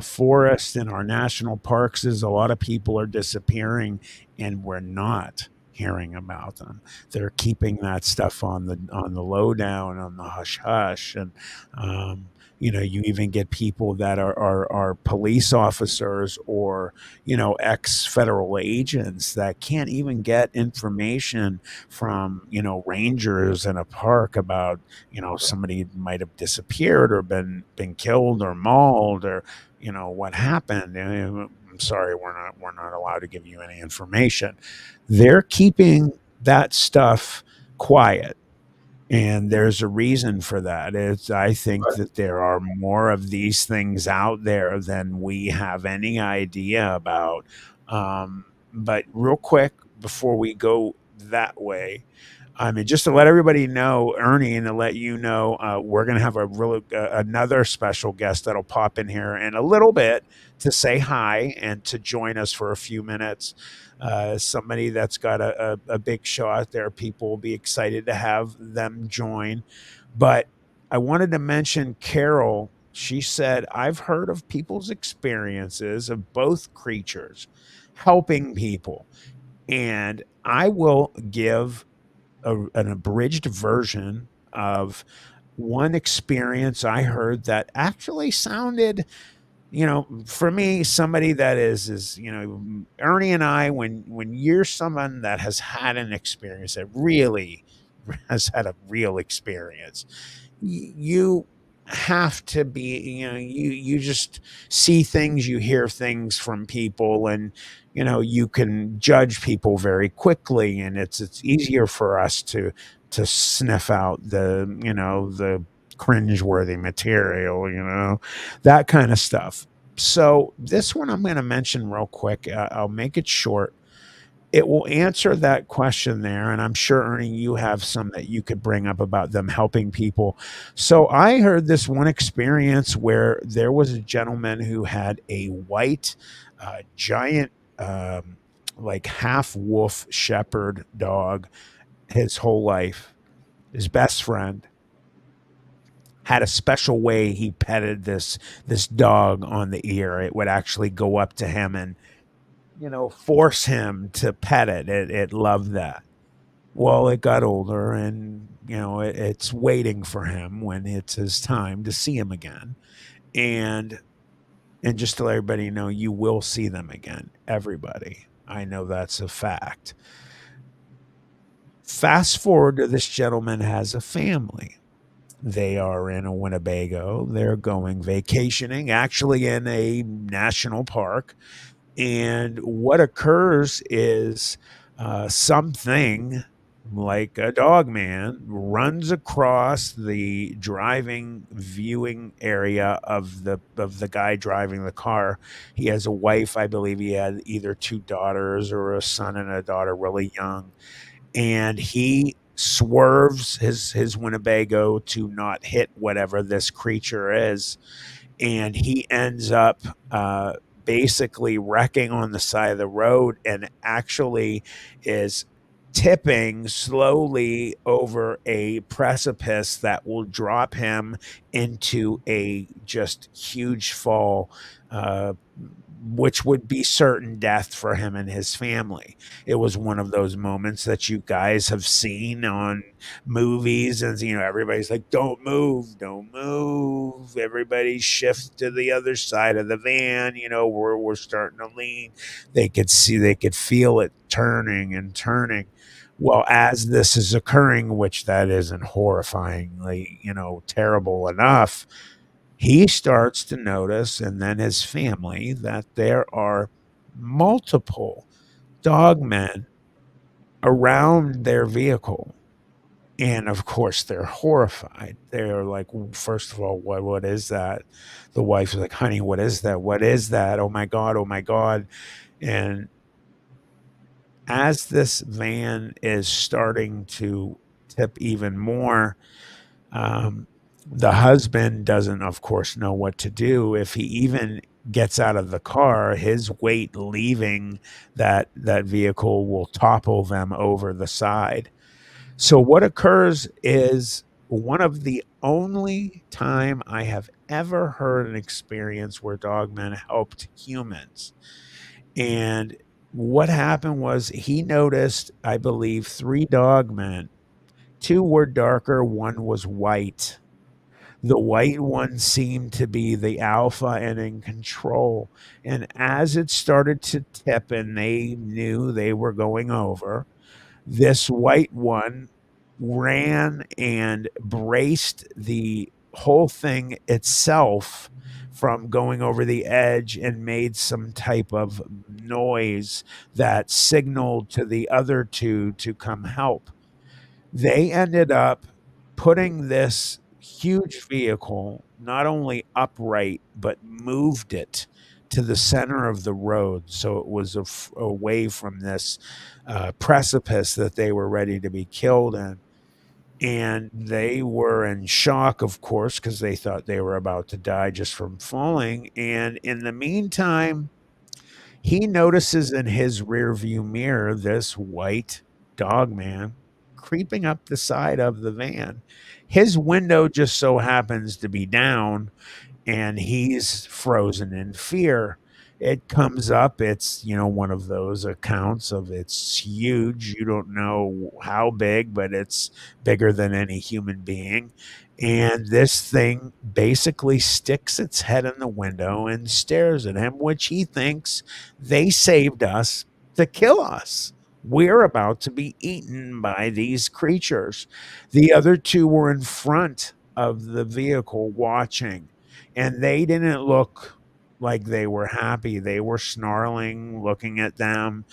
A: forests and our national parks is a lot of people are disappearing, and we're not hearing about them. They're keeping that stuff on the lowdown, on the hush hush, and you even get people that are police officers or ex federal agents that can't even get information from rangers in a park about somebody might have disappeared or been killed or mauled or what happened. I'm sorry, we're not allowed to give you any information. They're keeping that stuff quiet, and there's a reason for that. I think
B: Right.
A: that there are more of these things out there than we have any idea about. But real quick, before we go that way, I mean, just to let everybody know, Ernie, and to let you know, we're going to have a really another special guest that'll pop in here in a little bit to say hi and to join us for a few minutes. Somebody that's got a big show out there. People will be excited to have them join. But I wanted to mention Carol. She said, I've heard of people's experiences of both creatures helping people. And I will give an abridged version of one experience I heard that actually sounded, for me, somebody that is, Ernie and I, when you're someone that has had an experience that really has had a real experience, you have to be, you just see things, you hear things from people, and you can judge people very quickly, and it's easier for us to sniff out the cringeworthy material, that kind of stuff. So this one I'm going to mention real quick. I'll make it short. It will answer that question there, and I'm sure, Ernie, you have some that you could bring up about them helping people. So I heard this one experience where there was a gentleman who had a white, giant, like half wolf shepherd dog his whole life. His best friend had a special way he petted this dog on the ear. It would actually go up to him and force him to pet it. It loved that. Well, it got older, and it's waiting for him when it's his time to see him again. And just to let everybody know, you will see them again. Everybody, I know that's a fact. Fast forward to this gentleman has a family. They are in a Winnebago. They're going vacationing, actually in a national park. And what occurs is something like a dog man runs across the driving viewing area of the guy driving the car. He has a wife. I believe he had either two daughters or a son and a daughter, really young, and he swerves his Winnebago to not hit whatever this creature is, and he ends up basically wrecking on the side of the road, and actually is tipping slowly over a precipice that will drop him into a just huge fall, uh, which would be certain death for him and his family. It was one of those moments that you guys have seen on movies, and everybody's like, don't move, don't move, everybody shift to the other side of the van, we're starting to lean. They could feel it turning and turning. Well, as this is occurring, which that isn't horrifyingly terrible enough, he starts to notice, and then his family, that there are multiple dogmen around their vehicle. And of course, they're horrified. They're like, first of all, what is that? The wife is like, honey, what is that? What is that? Oh my God, oh my God. And as this van is starting to tip even more, um, the husband doesn't, of course, know what to do. If he even gets out of the car, his weight leaving that vehicle will topple them over the side. So what occurs is one of the only time I have ever heard an experience where dogmen helped humans. And what happened was he noticed, I believe, three dogmen. Two were darker, one was white. The white one seemed to be the alpha and in control. And as it started to tip and they knew they were going over, this white one ran and braced the whole thing itself from going over the edge and made some type of noise that signaled to the other two to come help. They ended up putting this huge vehicle not only upright, but moved it to the center of the road, so it was away from this precipice that they were ready to be killed in. And they were in shock, of course, because they thought they were about to die just from falling. And in the meantime, he notices in his rearview mirror this white dog man creeping up the side of the van. His window just so happens to be down, and he's frozen in fear. It comes up, it's, one of those accounts of it's huge. You don't know how big, but it's bigger than any human being. And this thing basically sticks its head in the window and stares at him, which he thinks they saved us to kill us. We're about to be eaten by these creatures. The other two were in front of the vehicle watching, and they didn't look like they were happy. They were snarling, looking at them.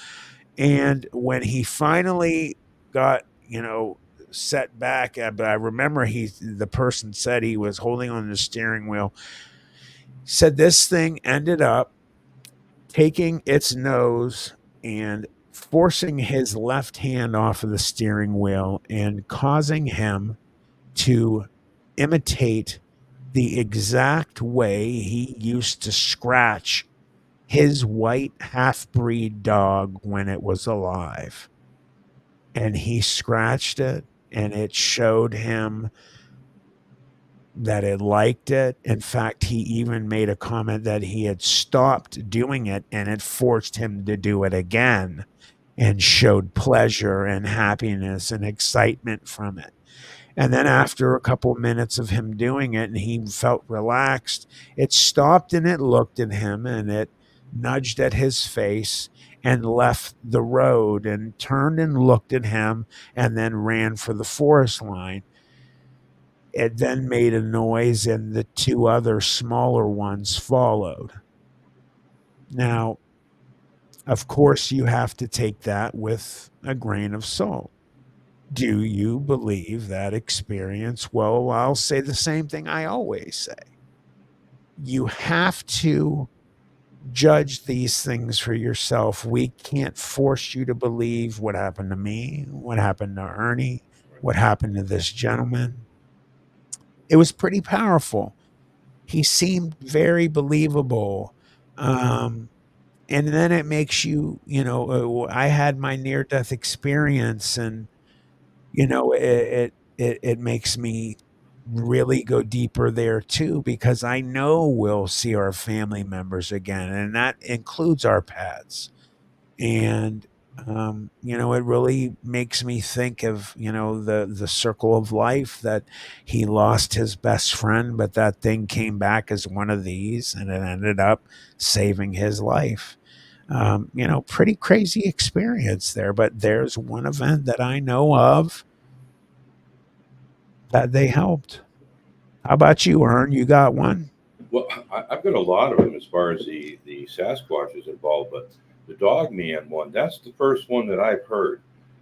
A: And when he finally got, set back, but I remember the person said he was holding on the steering wheel, said this thing ended up taking its nose and forcing his left hand off of the steering wheel and causing him to imitate the exact way he used to scratch his white half breed dog when it was alive. And he scratched it, and it showed him that it liked it. In fact, he even made a comment that he had stopped doing it and it forced him to do it again, and showed pleasure and happiness and excitement from it. And then after a couple minutes of him doing it and he felt relaxed, it stopped and it looked at him and it nudged at his face and left the road and turned and looked at him and then ran for the forest line. It then made a noise and the two other smaller ones followed. Now, of course, you have to take that with a grain of salt. Do you believe that experience? Well, I'll say the same thing I always say. You have to judge these things for yourself. We can't force you to believe what happened to me, what happened to Ernie, what happened to this gentleman. It was pretty powerful. He seemed very believable. And then it makes you, I had my near death experience, and it makes me really go deeper there too, because I know we'll see our family members again, and that includes our pets. And it really makes me think of, the circle of life, that he lost his best friend, but that thing came back as one of these, and it ended up saving his life. Pretty crazy experience there, but there's one event that I know of that they helped. How about you, Ern? You got one?
B: Well, I've got a lot of them as far as the Sasquatch is involved, but the Dog Man one, that's the first one that I've heard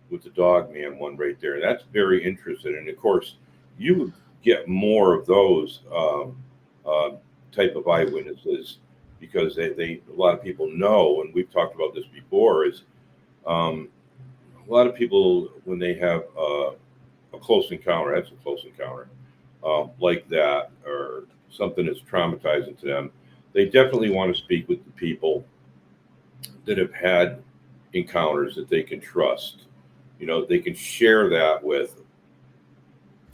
B: with the Dog Man one right there. That's very interesting. And of course, you would get more of those uh, type of eyewitnesses because they a lot of people know, and we've talked about this before, is um, a lot of people, when they have a close encounter, that's a close encounter, like that, or something that's traumatizing to them, they definitely want to speak with the people that have had encounters that they can trust. They can share that with.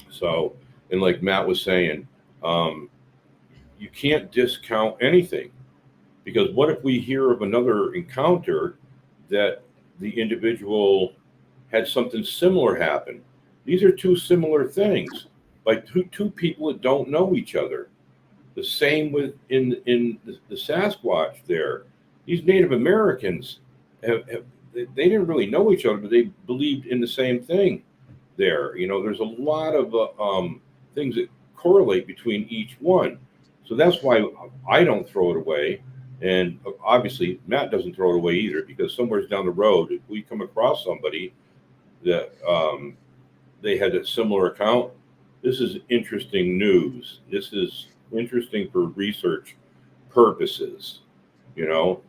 B: So, and like Matt was saying, um, you can't discount anything, because what if we hear of another encounter that the individual had something similar happen? These are two similar things by two people that don't know each other. The same with in the Sasquatch there. These Native Americans they didn't really know each other, but they believed in the same thing there. There's a lot of things that correlate between each one. So that's why I don't throw it away. And obviously, Matt doesn't throw it away either, because somewhere's down the road, if we come across somebody that they had a similar account, this is interesting news. This is interesting for research purposes. you know.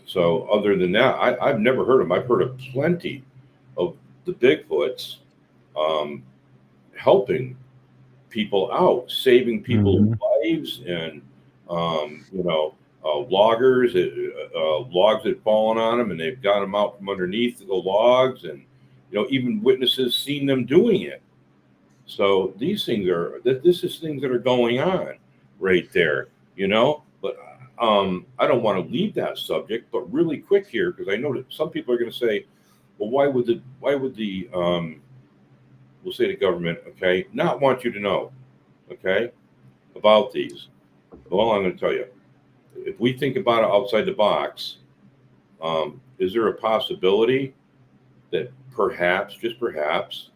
B: So other than that, I've never heard of them. I've heard of plenty of the Bigfoots um, helping people out, saving people's
A: Mhm.
B: lives, and loggers, logs had fallen on them, and they've got them out from underneath the logs, and even witnesses seen them doing it. So these things are this is things that are going on right there, But I don't want to leave that subject, but really quick here because I know that some people are going to say, well, why would the we'll say the government, okay, not want you to know, okay, about these? Well, I'm going to tell you, if we think about it outside the box, is there a possibility that perhaps, just perhaps,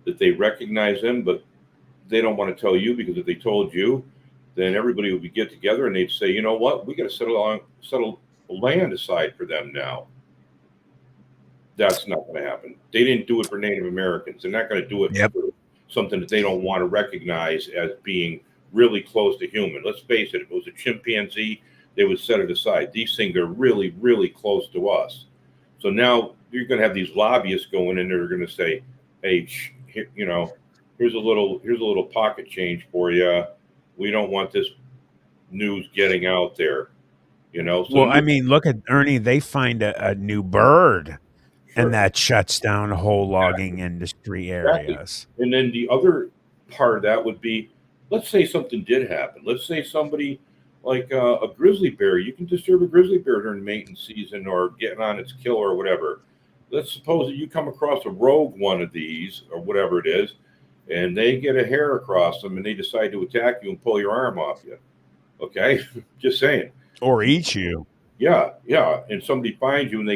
B: that they recognize them, but they don't want to tell you because if they told you, then everybody would get together and they'd say, you know what, we got to settle land aside for them now. That's not going to happen. They didn't do it for Native Americans. They're not going to do it
A: Yep.
B: for something that they don't want to recognize as being really close to human. Let's face it, if it was a chimpanzee, they would set it aside. These things are really, really close to us. So now you're going to have these lobbyists going in there are going to say, hey, here's a little pocket change for you. We don't want this news getting out there, So
A: Well, I mean, look at Ernie. They find a new bird, and
B: sure,
A: that shuts down whole logging
B: exactly.
A: industry
B: Exactly.
A: areas.
B: And then the other part of that would be, let's say something did happen. Let's say somebody like a grizzly bear, you can disturb a grizzly bear during mating season or getting on its kill or whatever. Let's suppose that you come across a rogue one of these or whatever it is, and they get a hair across them and they decide to attack you and pull your arm off you. Okay, just saying.
A: Or eat you.
B: Yeah, yeah. And somebody finds you and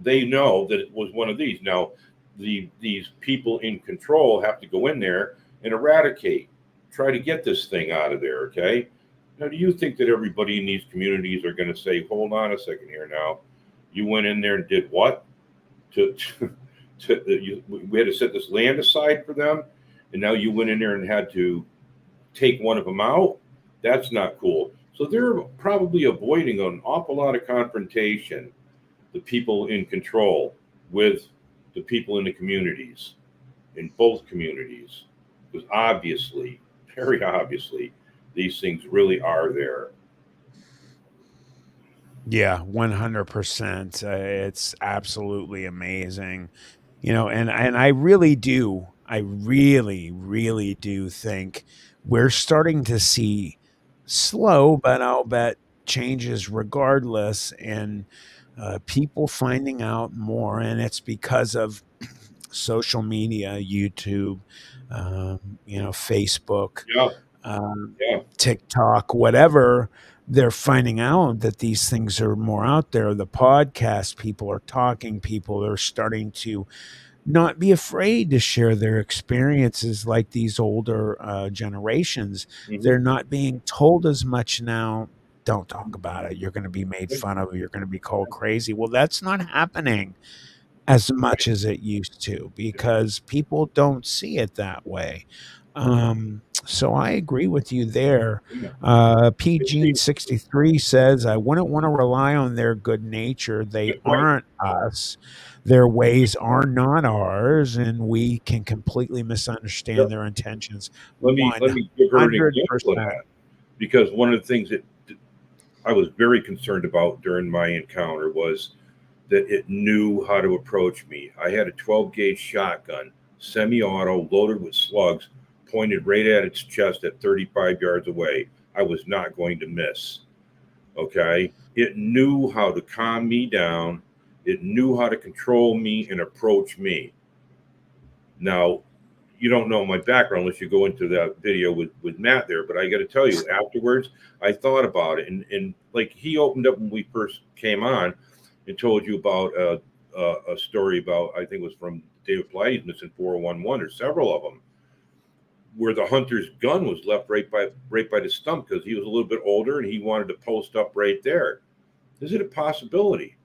B: they know that it was one of these. Now, these people in control have to go in there and eradicate, try to get this thing out of there. Okay. Now, do you think that everybody in these communities are going to say, "Hold on a second here now, you went in there and did what? To, we had to set this land aside for them, and now you went in there and had to take one of them out. That's not cool." So they're probably avoiding an awful lot of confrontation, the people in control with the people in the communities, in both communities, because obviously, very obviously, these things really are there.
A: Yeah, 100%. It's absolutely amazing. And I really, really do think we're starting to see slow, but I'll bet changes regardless, and people finding out more. And it's because of social media, YouTube, Facebook,
B: Yeah,
A: um,
B: yeah.
A: TikTok, whatever. They're finding out that these things are more out there. The podcast people are talking, people are starting to not be afraid to share their experiences like these older generations.
B: Hmm.
A: They're not being told as much now. Don't talk about it. You're going to be made fun of. You're going to be called crazy. Well, that's not happening as much as it used to because people don't see it that way. So I agree with you there.
B: Yeah.
A: P. Gene 63 says, I wouldn't want to rely on their good nature. They
B: That's right.
A: aren't us. Their ways are not ours, and we can completely
B: Yep.
A: misunderstand their intentions.
B: Let me give her an example of
A: 100%.
B: that because one of the things that I was very concerned about during my encounter was that it knew how to approach me. I had a 12 gauge shotgun, semi auto, loaded with slugs, pointed right at its chest at 35 yards away. I was not going to miss. Okay. It knew how to calm me down, it knew how to control me and approach me. Now, you don't know my background unless you go into that video with Matt there, but I got to tell you, afterwards, I thought about it. And like he opened up when we first came on and told you about a story about, I think it was from David Pilates missing 4011 or several of them, where the hunter's gun was left right by the stump because he was a little bit older and he wanted to post up right there. Is it a possibility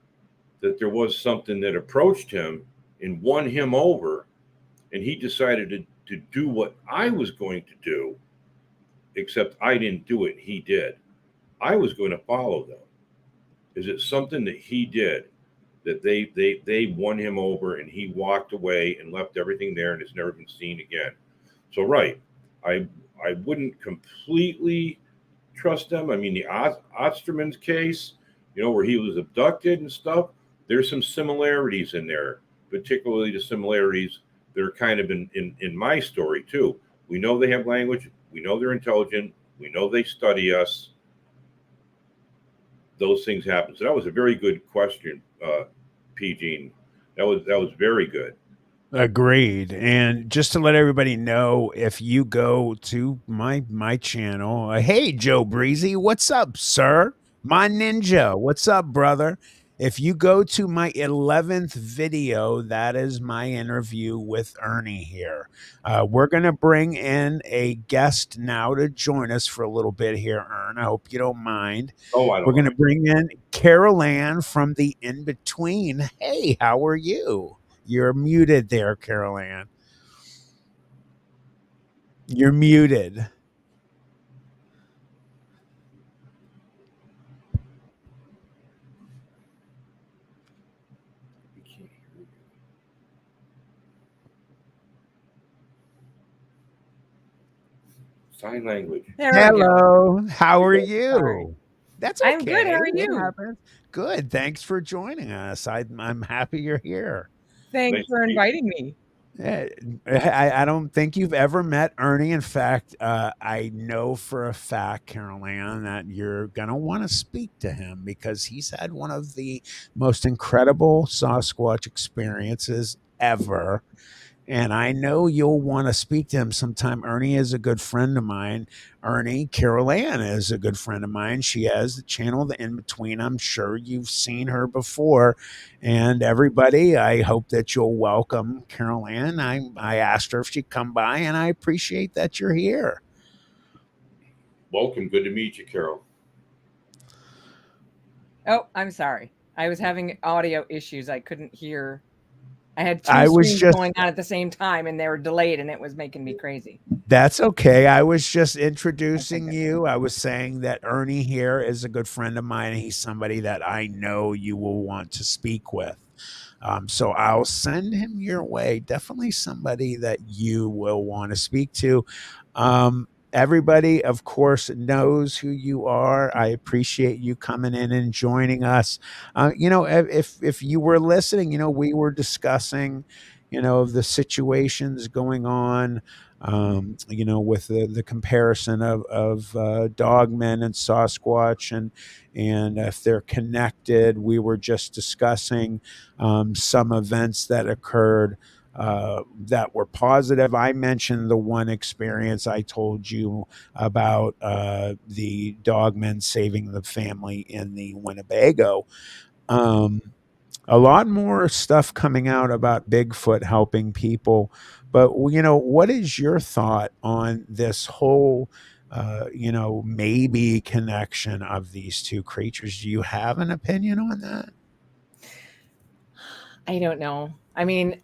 B: that there was something that approached him and won him over and he decided to do what I was going to do, except I didn't do it, he did. I was going to follow them. Is it something that he did that they won him over and he walked away and left everything there and has never been seen again? So right, I I wouldn't completely trust them. I mean, the Osterman's case, where he was abducted and stuff, there's some similarities in there, particularly the similarities that are kind of in my story, too. We know they have language. We know they're intelligent. We know they study us. Those things happen. So that was a very good question, P. Gene. That was very good.
A: Agreed. And just to let everybody know, if you go to my channel, hey Joe Breezy, what's up, sir? My ninja, what's up, brother? If you go to my 11th video, that is my interview with Ernie here. We're going to bring in a guest now to join us for a little bit here, Ern. I hope you don't mind.
B: Oh, I
A: We're
B: don't
A: going to
B: mind.
A: bring in Carol Ann from the In Between. Hey, how are you? You're muted there, Carol Ann. You're muted.
B: We can't hear you. Sign language.
C: There we go.
A: Hello. How are
C: Sorry.
A: you? That's
C: I'm good. How
A: okay.
C: are
A: It
C: you?
A: happens. Good. Thanks for joining us. I'm happy you're here.
C: Thanks
B: Nice
C: for
B: to meet you.
C: inviting me.
A: Eh, I don't think you've ever met Ernie. In fact, I know for a fact, Carol Ann, that you're going to want to speak to him because he's had one of the most incredible Sasquatch experiences ever. And I know you'll want to speak to him sometime. Ernie is a good friend of mine. Ernie, Carol Ann is a good friend of mine. She has the channel, The In Between. I'm sure you've seen her before. And everybody, I hope that you'll welcome Carol Ann. I asked her if she'd come by, and I appreciate that you're here.
B: Welcome. Good to meet you, Carol.
C: Oh, I'm sorry. I was having audio issues. I couldn't hear. I had two
A: I was
C: streams
A: just
C: going on at the same time and they were delayed and it was making me crazy.
A: That's okay. I was just
C: Okay,
A: introducing
C: good.
A: you. I was saying that Ernie here is a good friend of mine. And he's somebody that I know you will want to speak with. So I'll send him your way. Definitely somebody that you will want to speak to. Everybody, of course, knows who you are. I appreciate you coming in and joining us. If you were listening, we were discussing, the situations going on, with the comparison of dogmen and Sasquatch, and if they're connected. We were just discussing some events that occurred that were positive. I mentioned the one experience I told you about, the dogmen saving the family in the Winnebago. Um, a lot more stuff coming out about Bigfoot helping people. But, what is your thought on this whole, maybe connection of these two creatures? Do you have an opinion on that?
C: I don't know. I mean,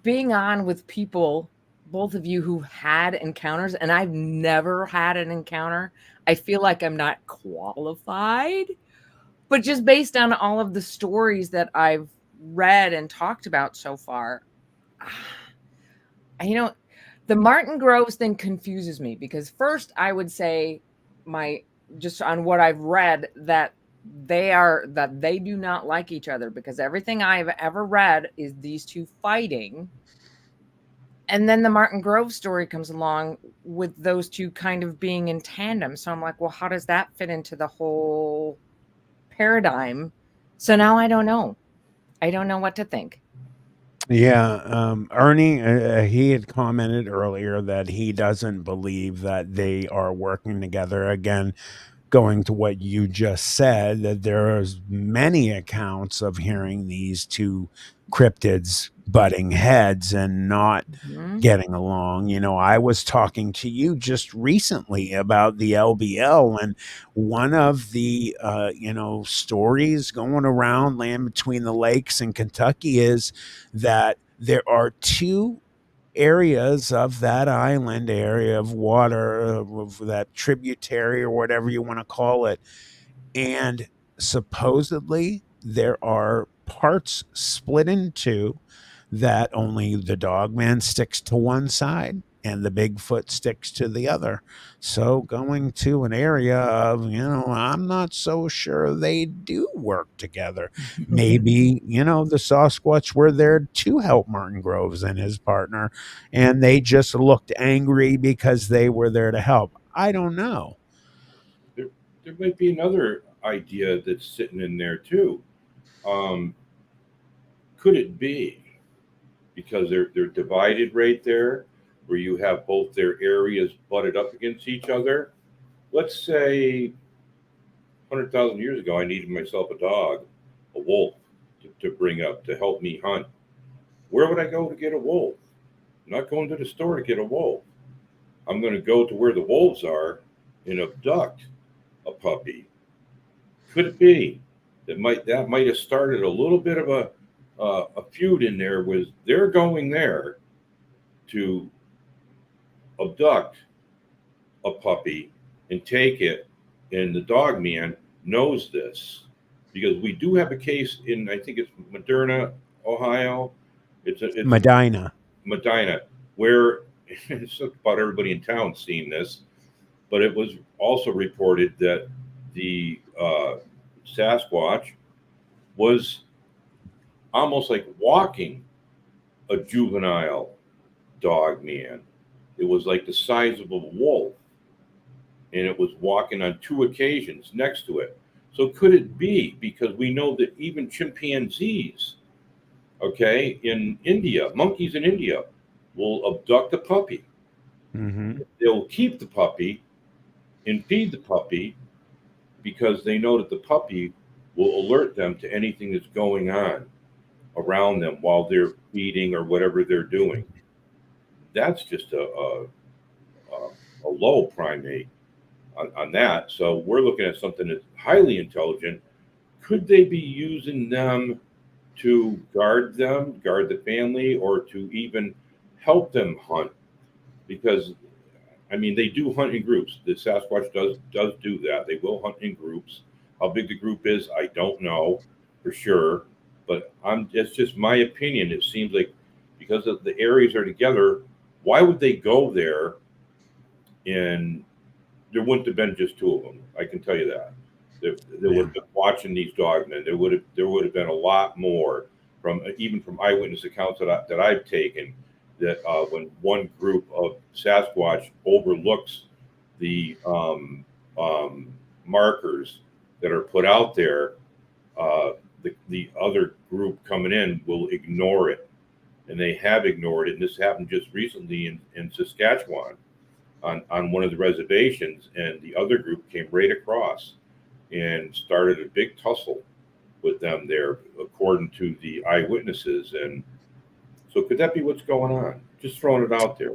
C: being on with people, both of you who had encounters, and I've never had an encounter, I feel like I'm not qualified. But just based on all of the stories that I've read and talked about so far, the Martin Groves thing confuses me because first I would say just on what I've read that they do not like each other because everything I've ever read is these two fighting. And then the Martin Grove story comes along with those two kind of being in tandem. So I'm like, well, how does that fit into the whole paradigm? So now I don't know. I don't know what to think.
A: Yeah, Ernie, he had commented earlier that he doesn't believe that they are working together. Again, going to what you just said, that there's many accounts of hearing these two cryptids butting heads and not
C: Mhm.
A: getting along. I was talking to you just recently about the LBL, and one of the stories going around Land Between the Lakes in Kentucky is that there are two areas of that island area of water, of that tributary or whatever you want to call it. And supposedly there are parts split in two that only the dogman sticks to one side and the Bigfoot sticks to the other. So going to an area of, I'm not so sure they do work together. Maybe, the Sasquatch were there to help Martin Groves and his partner, and they just looked angry because they were there to help. I don't know.
B: There, there might be another idea that's sitting in there too. Um, could it be because they're divided right there, where you have both their areas butted up against each other? Let's say 100,000 years ago, I needed myself a dog, a wolf, to bring up to help me hunt. Where would I go to get a wolf? I'm not going to the store to get a wolf. I'm going to go to where the wolves are and abduct a puppy. Could it be that might have started a little bit of a feud in there? Was they're going there to abduct a puppy and take it, and the dog man knows this because we do have a case in, I think it's Moderna, Ohio. It's
A: Medina.
B: Medina, where it's about everybody in town seeing this, but it was also reported that the Sasquatch was almost like walking a juvenile dog man. It was like the size of a wolf, and it was walking on two occasions next to it. So could it be because we know that even chimpanzees, okay, in India, monkeys in India, will abduct a puppy.
A: Mm-hmm.
B: They'll keep the puppy and feed the puppy because they know that the puppy will alert them to anything that's going on around them while they're feeding or whatever they're doing. That's just a low primate on that. So we're looking at something that's highly intelligent. Could they be using them to guard them, guard the family, or to even help them hunt? Because I mean, they do hunt in groups. The Sasquatch does do that. They will hunt in groups. How big the group is, I don't know for sure. But it's just my opinion. It seems like because of the areas are together, why would they go there? And there wouldn't have been just two of them. I can tell you that. They would have been watching these dogmen. There would have been a lot more even from eyewitness accounts that I've taken. That when one group of Sasquatch overlooks the markers that are put out there, the other group coming in will ignore it, and they have ignored it. And this happened just recently in Saskatchewan on one of the reservations, and the other group came right across and started a big tussle with them there, according to the eyewitnesses. And so could that be what's going on? Just throwing it out there.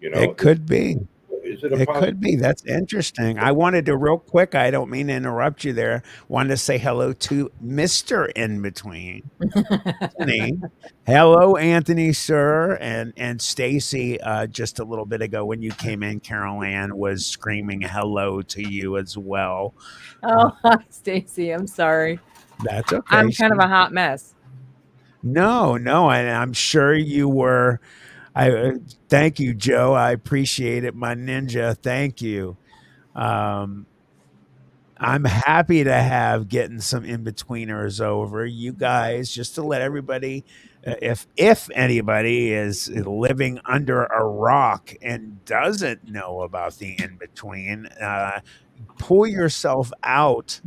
A: It could be.
B: Is it a
A: It
B: possibility?
A: could be. That's interesting. I wanted to real quick. I don't mean to interrupt you there. Wanted to say hello to Mr. In Between. Anthony. Hello, Anthony, sir, and Stacy. Just a little bit ago when you came in, Carol Ann was screaming hello to you as well.
C: Oh, hi, Stacy. I'm sorry.
A: That's okay.
C: I'm kind of a hot mess.
A: No, and I'm sure you were. Thank you, Joe. I appreciate it, my ninja. Thank you. I'm happy to have getting some in-betweeners over. You guys, just to let everybody, if anybody is living under a rock and doesn't know about the in-between, pull yourself out.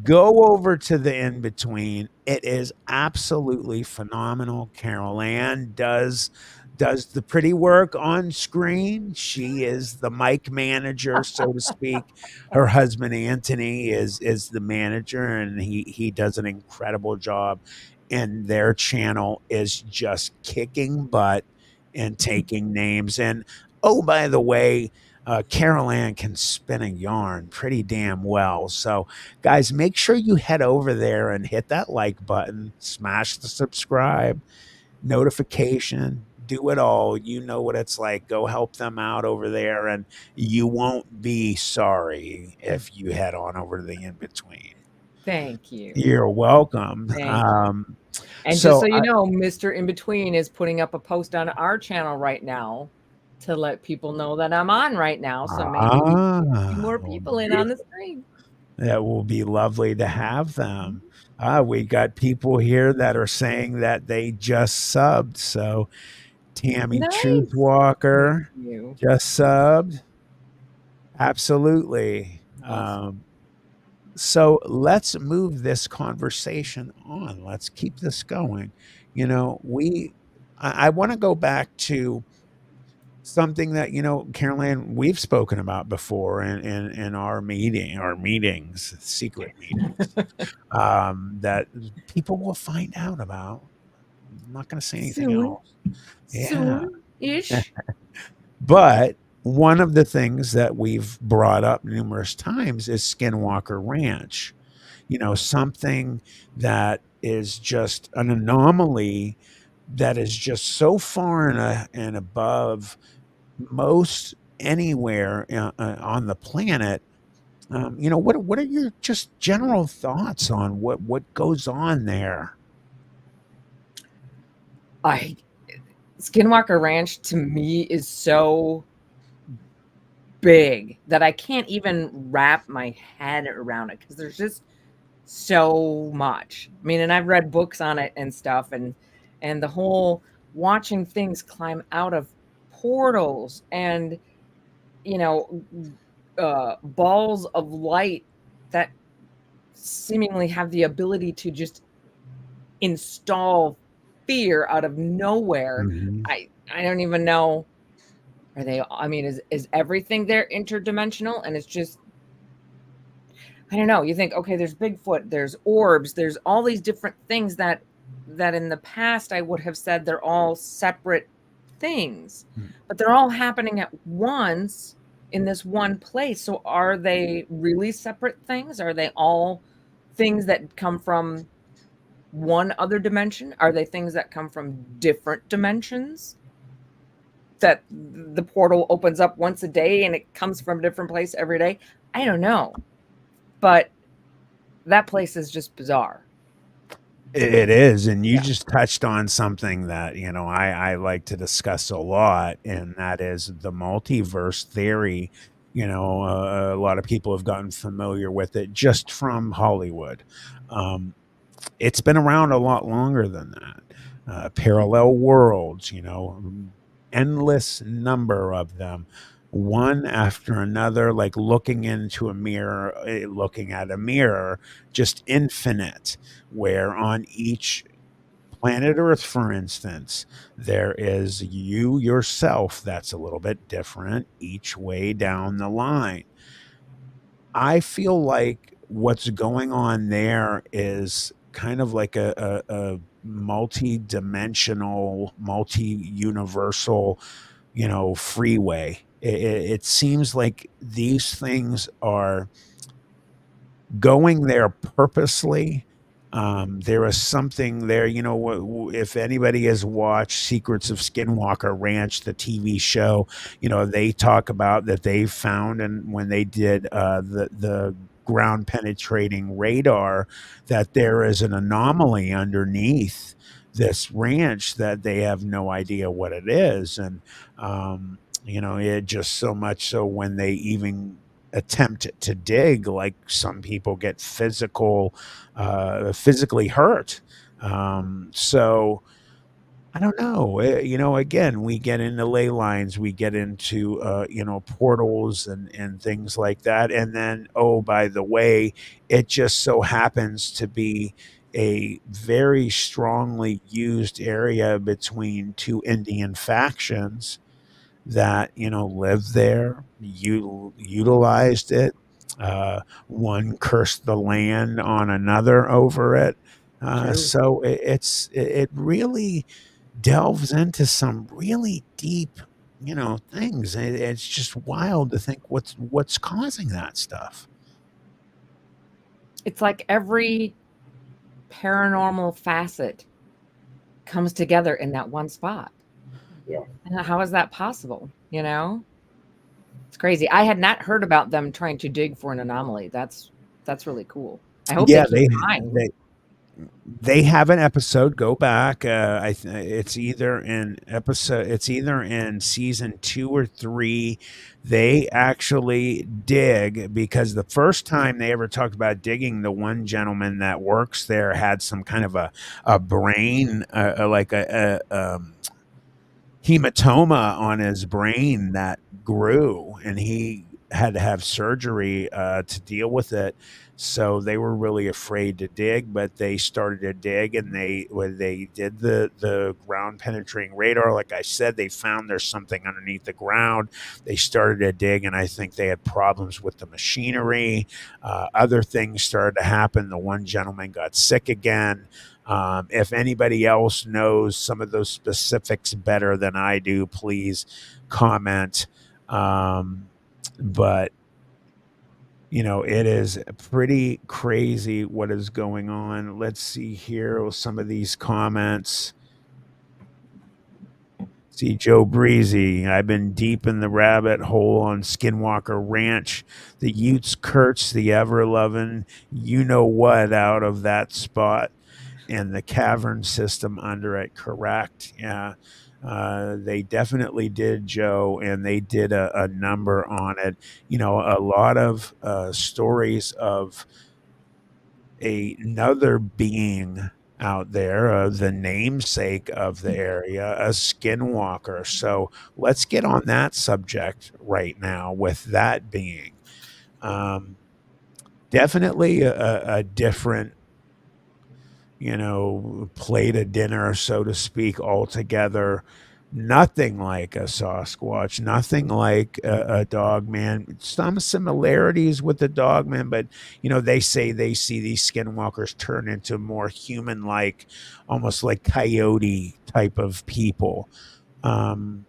A: Go over to the in between. It is absolutely phenomenal. Carol Ann does the pretty work on screen. She is the mic manager, so to speak. Her husband Anthony is the manager, and he does an incredible job. And their channel is just kicking butt and taking names. And oh, by the way, Carol Ann can spin a yarn pretty damn well. So, guys, make sure you head over there and hit that like button, smash the subscribe, notification, do it all. You know what it's like. Go help them out over there, and you won't be sorry if you head on over to the in between.
C: Thank you.
A: You're welcome.
C: Thank you. And just
A: So
C: so you know, Mr. In Between is putting up a post on our channel right now to let people know that I'm on right now. So maybe we can get a few more people in on the
B: Beautiful.
C: stream.
A: that will be lovely to have them.
C: Mhm.
A: We got people here that are saying that they just subbed. So Tammy
C: Nice. Thank
A: Truthwalker
C: you.
A: just subbed. Absolutely.
C: Awesome.
A: So let's move this conversation on. Let's keep this going. You know, I want to go back to something that, Caroline, we've spoken about before in our meetings, secret meetings, that people will find out about. I'm not going to say anything
C: Soon.
A: else. Yeah.
C: Soon-ish.
A: But one of the things that we've brought up numerous times is Skinwalker Ranch. Something that is just an anomaly that is just so far and above most anywhere on the planet. What are your just general thoughts on what goes on there?
C: I Skinwalker Ranch to me is so big that I can't even wrap my head around it because there's just so much. I mean, and I've read books on it and stuff, and the whole watching things climb out of portals and you know balls of light that seemingly have the ability to just install fear out of nowhere.
A: Mhm.
C: I don't even know. Are they? I mean, is everything there interdimensional? And it's just I don't know. You think, okay, there's Bigfoot, there's orbs, there's all these different things that in the past I would have said they're all separate things,
A: Mm.
C: but they're all happening at once in this one place. So are they really separate things? Are they all things that come from one other dimension? Are they things that come from different dimensions? That the portal opens up once a day and it comes from a different place every day? I don't know. But that place is just bizarre.
A: It is, and you
C: Yeah.
A: just touched on something that I like to discuss a lot, and that is the multiverse theory. A lot of people have gotten familiar with it just from Hollywood. Um, it's been around a lot longer than that. Parallel worlds, endless number of them, one after another, like looking into a mirror, looking at a mirror, just infinite, where on each planet Earth, for instance, there is you yourself that's a little bit different each way down the line. I feel like what's going on there is kind of like a multi-dimensional, multi-universal, freeway. It seems like these things are going there purposely. There is something there, if anybody has watched Secrets of Skinwalker Ranch, the TV show, they talk about that they found, and when they did the ground penetrating radar, that there is an anomaly underneath this ranch that they have no idea what it is. And it just so much so when they even attempt to dig, like some people get physically hurt. So I don't know. Again, we get into ley lines, we get into portals and things like that. And then, oh, by the way, it just so happens to be a very strongly used area between two Indian factions that lived there, utilized it. One cursed the land on another over it.
C: True.
A: So it really delves into some really deep things. It's just wild to think what's causing that stuff.
C: It's like every paranormal facet comes together in that one spot.
B: Yeah.
C: How is that possible? You know, it's crazy. I had not heard about them trying to dig for an anomaly. That's really cool. I hope they
A: Yeah,
C: keep trying.
A: they have an episode. Go back. It's either in season 2 or 3. They actually dig, because the first time they ever talked about digging, the one gentleman that works there had some kind of a brain, like a hematoma on his brain that grew, and he had to have surgery to deal with it. So they were really afraid to dig, but they started to dig, and when they did the ground penetrating radar, like I said, they found there's something underneath the ground. They started to dig, and I think they had problems with the machinery. Other things started to happen. The one gentleman got sick again. If anybody else knows some of those specifics better than I do, please comment. But it is pretty crazy what is going on. Let's see here with some of these comments. See, Joe Breezy, I've been deep in the rabbit hole on Skinwalker Ranch. The Utes Kurtz, the ever loving, you know what, out of that spot, and the cavern system under it. Correct. Yeah. They definitely did, Joe, and they did a number on it. A lot of stories of another being out there, the namesake of the area, a skinwalker. So let's get on that subject right now with that being. Um, Definitely a different, plate of dinner, so to speak, altogether. Nothing like a Sasquatch, nothing like a dog man. Some similarities with the dog man, but they say they see these skinwalkers turn into more human like, almost like coyote type of people. Um,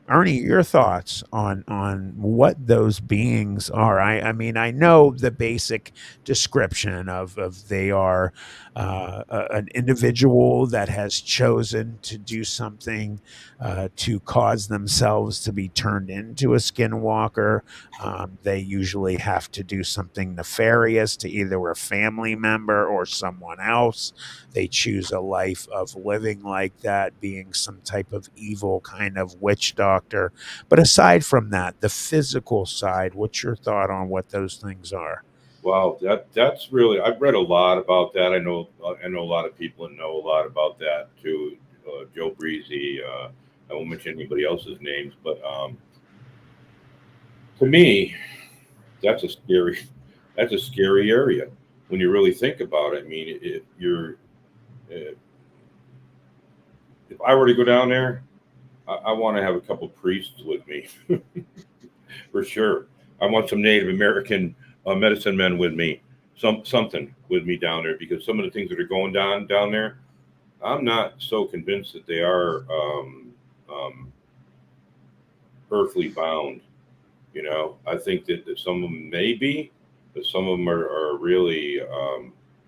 A: Ernie, your thoughts on what those beings are? I mean, I know the basic description of they are an individual that has chosen to do something to cause themselves to be turned into a skinwalker. They usually have to do something nefarious to either a family member or someone else. They choose a life of living like that, being some type of evil kind of witch doctor. But aside from that, the physical side, what's your thought on what those things are?
B: Wow, that's really. I've read a lot about that. I know a lot of people and know a lot about that too. Joe Breezy. I won't mention anybody else's names, but to me, that's a scary that's a scary area when you really think about it. I mean, if I were to go down there, I want to have a couple priests with me for sure. I want some Native American medicine men with me, something with me down there, because some of the things that are going down there, I'm not so convinced that they are um, earthly bound. I think that some of them may be, but some of them are really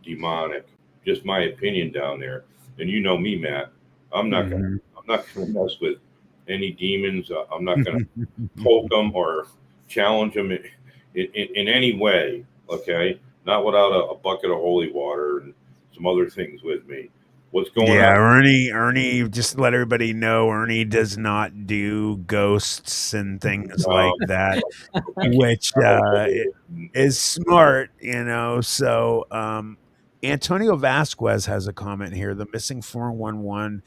B: demonic. Just my opinion down there. And you know me, Matt. I'm not gonna
A: Mhm.
B: I'm not gonna mess with any demons. I'm not gonna poke them or challenge them in any way. Okay, not without a bucket of holy water and some other things with me. What's going
A: Yeah,
B: on?
A: Ernie, just let everybody know Ernie does not do ghosts and things like that,
B: I keep
A: which
B: my
A: is smart, So, Antonio Vasquez has a comment here. The missing 411,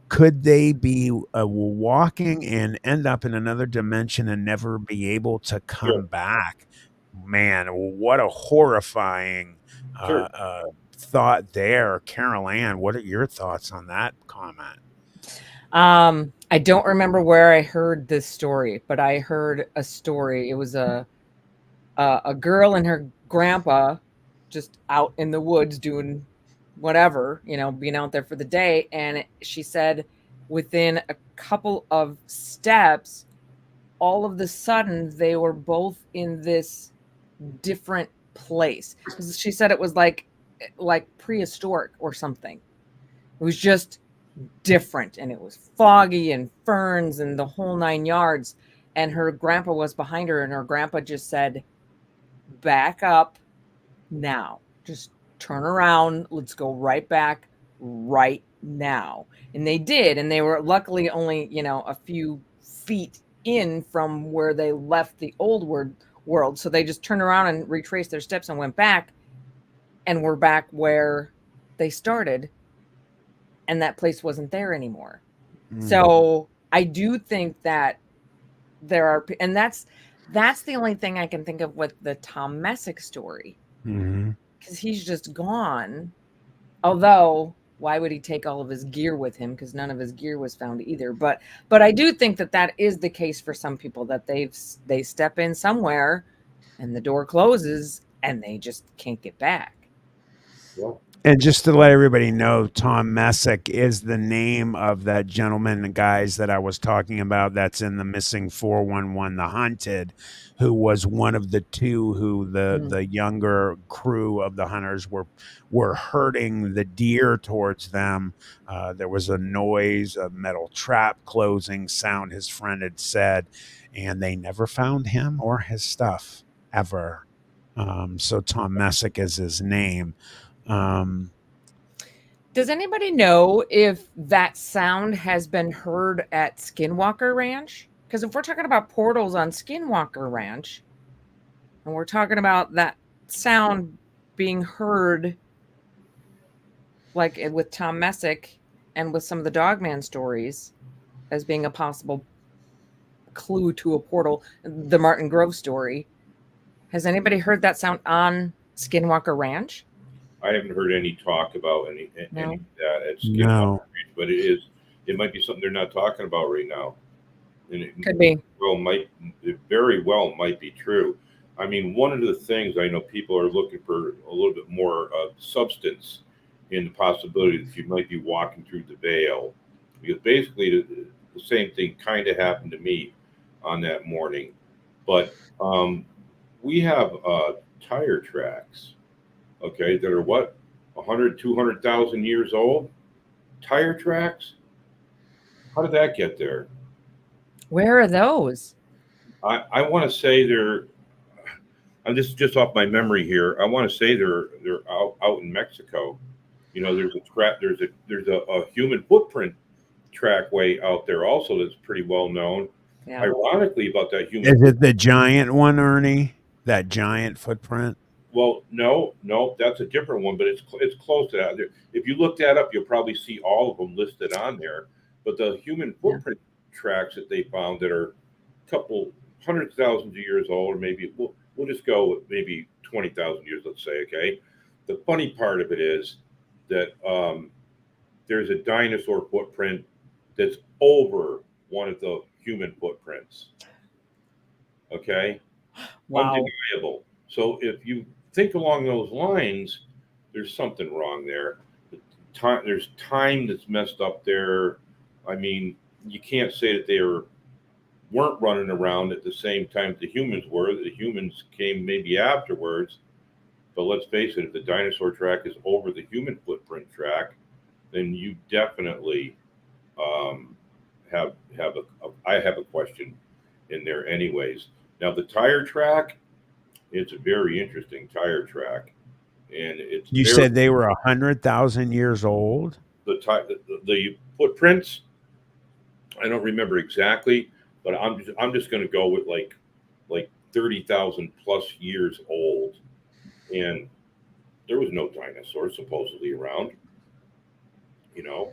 A: could they be walking and end up in another dimension and never be able to
B: sure,
A: come back? Man, what a horrifying
B: sure.
A: thought there. Carol Ann, what are your thoughts on that comment?
C: I don't remember where I heard this story, but I heard a story. It was a girl and her grandpa just out in the woods doing whatever, being out there for the day. And she said within a couple of steps, all of the sudden they were both in this different place. She said it was like prehistoric or something. It was just different, and it was foggy and ferns and the whole 9 yards. And her grandpa was behind her, and her grandpa just said, "Back up now. Just turn around. Let's go right back right now." And they did, and they were luckily only, a few feet in from where they left the old world. So they just turned around and retraced their steps and went back, and we're back where they started, and that place wasn't there anymore. So I do think that there are, and that's the only thing I can think of with the Tom Messick story, because he's just gone. Although, why would he take all of his gear with him? Because none of his gear was found either. But I do think that is the case for some people, that they step in somewhere and the door closes and they just can't get back.
B: Well,
A: And just to let everybody know, Tom Messick is the name of that gentleman, the guys that I was talking about that's in the Missing 411, The Hunted, who was one of the two who the younger crew of the hunters were herding the deer towards them. There was a noise, a metal trap closing sound, his friend had said, and they never found him or his stuff ever. So Tom Messick is his name.
C: Does anybody know if that sound has been heard at Skinwalker Ranch? Because if we're talking about portals on Skinwalker Ranch, and we're talking about that sound being heard, like with Tom Messick and with some of the Dogman stories, as being a possible clue to a portal, the Martin Grove story, has anybody heard that sound on Skinwalker Ranch?
B: I haven't heard any talk about any of that at Skinwalker
A: No.
B: Ranch, but it might be something they're not talking about right now. And it
C: Could be.
B: It very well might be true. I mean, one of the things I know people are looking for a little bit more substance in the possibility that you might be walking through the veil, because basically the same thing kind of happened to me on that morning. But we have tire tracks, okay, that are what, 100, 200,000 years old? Tire tracks? How did that get there?
C: Where are those?
B: I want to say they're. I'm just off my memory here. I want to say they're out in Mexico. You know, there's a human footprint trackway out there also that's pretty well known.
C: Yeah.
B: Ironically, about that human.
A: Is it the giant one, Ernie? That giant footprint?
B: Well, no, that's a different one, but it's close to that. If you look that up, you'll probably see all of them listed on there. But the human footprint tracks that they found that are a couple hundred thousand years old, or maybe we'll just go with maybe 20,000 years, let's say. Okay. The funny part of it is that there's a dinosaur footprint that's over one of the human footprints. Okay.
C: Wow.
B: Undeniable. So if you think along those lines, there's something wrong there. There's time that's messed up there. I mean, you can't say that they weren't running around at the same time the humans were. The humans came maybe afterwards. But let's face it, if the dinosaur track is over the human footprint track, then you definitely I have a question in there anyways. Now the tire track, it's a very interesting tire track, and it's.
A: You said they were 100,000 years old.
B: The footprints, I don't remember exactly, but I'm just going to go with like 30,000 plus years old, and there was no dinosaur supposedly around, you know.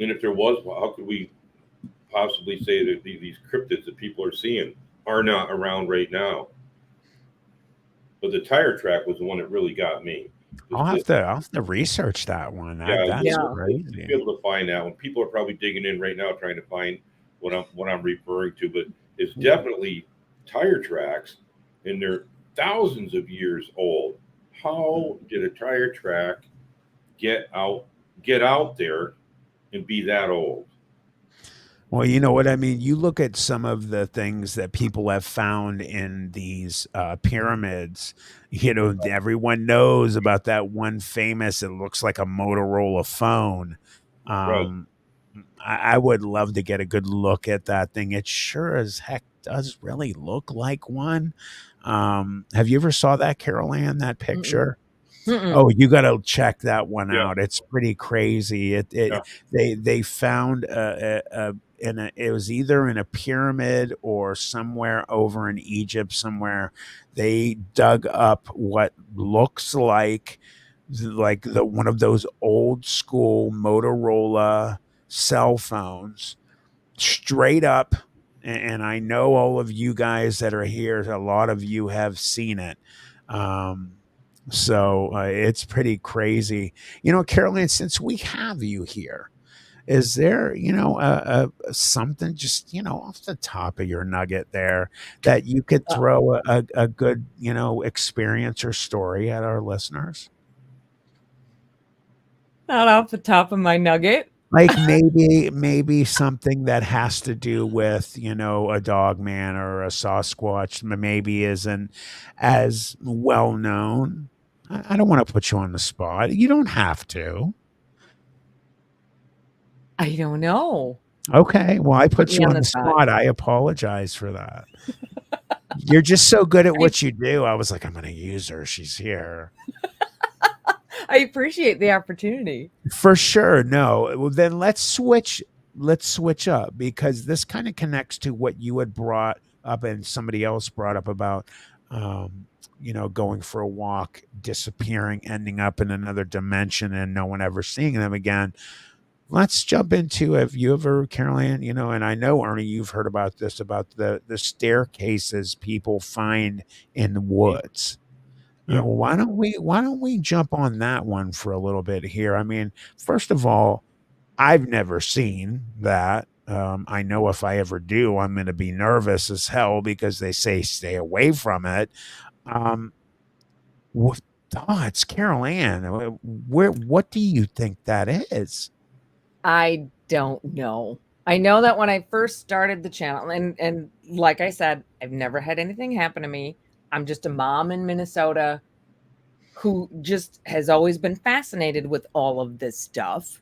B: And if there was, well, how could we possibly say that these cryptids that people are seeing are not around right now? But the tire track was the one that really got me.
A: I'll have to research that one. That's crazy.
B: To be able to find that one. People are probably digging in right now trying to find what I'm referring to, but it's definitely tire tracks, and they're thousands of years old. How did a tire track get out there and be that old?
A: Well, you know what I mean? You look at some of the things that people have found in these pyramids. You know, everyone knows about that one famous, it looks like a Motorola phone.
B: Right.
A: I would love to get a good look at that thing. It sure as heck does really look like one. Have you ever saw that, Carol Ann, that
C: Mm-mm.
A: picture?
C: Mm-mm.
A: Oh, you gotta check that one
B: Yeah.
A: out. It's pretty crazy.
B: Yeah.
A: They found it was either in a pyramid or somewhere over in Egypt somewhere. They dug up what looks like the one of those old school Motorola cell phones straight up. And I know all of you guys that are here, a lot of you have seen it. Um, so it's pretty crazy. Caroline, since we have you here, is there, something just, off the top of your nugget there that you could
C: Uh,
A: throw a good, experience or story at our listeners?
C: Not off the top of my nugget.
A: Like maybe something that has to do with, a dog man or a Sasquatch maybe isn't as well known. I don't want to put you on the spot. You don't have to.
C: I don't know.
A: Okay. Well, I
C: Put
A: put
C: me
A: you
C: on
A: on
C: the
A: the
C: spot.
A: spot. I apologize for that. You're just so good at
C: I,
A: what you do. I was like, I'm going to use her. She's here.
C: I appreciate the opportunity.
A: For sure. No. Well, then let's switch up because this kind of connects to what you had brought up and somebody else brought up about going for a walk, disappearing, ending up in another dimension and no one ever seeing them again. Let's jump into, have you ever, Caroline, and I know Ernie, you've heard about this, about the staircases people find in the woods.
B: Yeah.
A: Why don't we jump on that one for a little bit here? I mean, first of all, I've never seen that. I know if I ever do, I'm going to be nervous as hell because they say stay away from it. Um, it's Carol Ann. What do you think that is?
C: I don't know. I know that when I first started the channel, and like I said, I've never had anything happen to me. I'm just a mom in Minnesota who just has always been fascinated with all of this stuff.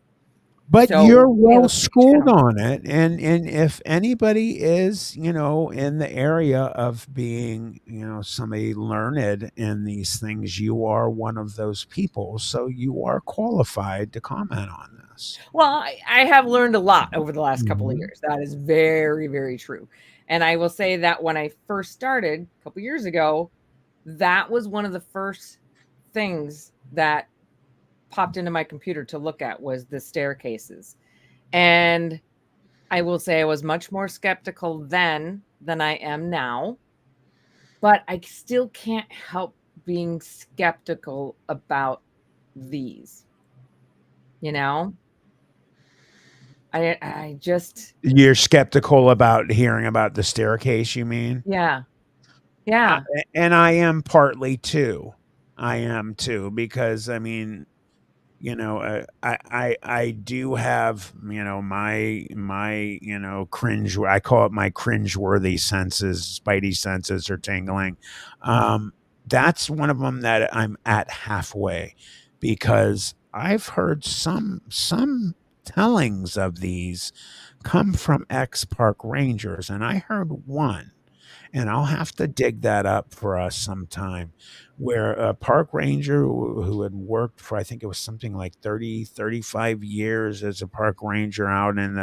A: But
C: So,
A: you're
C: hey,
A: well
C: let's make a
A: schooled
C: channel.
A: on it, and if anybody is, in the area of being, somebody learned in these things, you are one of those people. So you are qualified to comment on this.
C: Well, I have learned a lot over the last couple of
A: Mhm.
C: years. That is very, very true. And I will say that when I first started a couple years ago, that was one of the first things that popped into my computer to look at was the staircases. And I will say I was much more skeptical then than I am now, but I still can't help being skeptical about these, you know? I just
A: You're skeptical about hearing about the staircase, you mean?
C: yeah.
A: Uh,
C: Yeah.
A: and I am partly too. I am too because I mean, I do have, my cringe. I call it my cringe-worthy senses. Spidey senses are tingling. Um, that's one of them that I'm at halfway because I've heard some tellings of these come from ex-park rangers, and I heard one, and I'll have to dig that up for us sometime, where a park ranger who had worked for, I think it was something like 35 years as a park ranger out in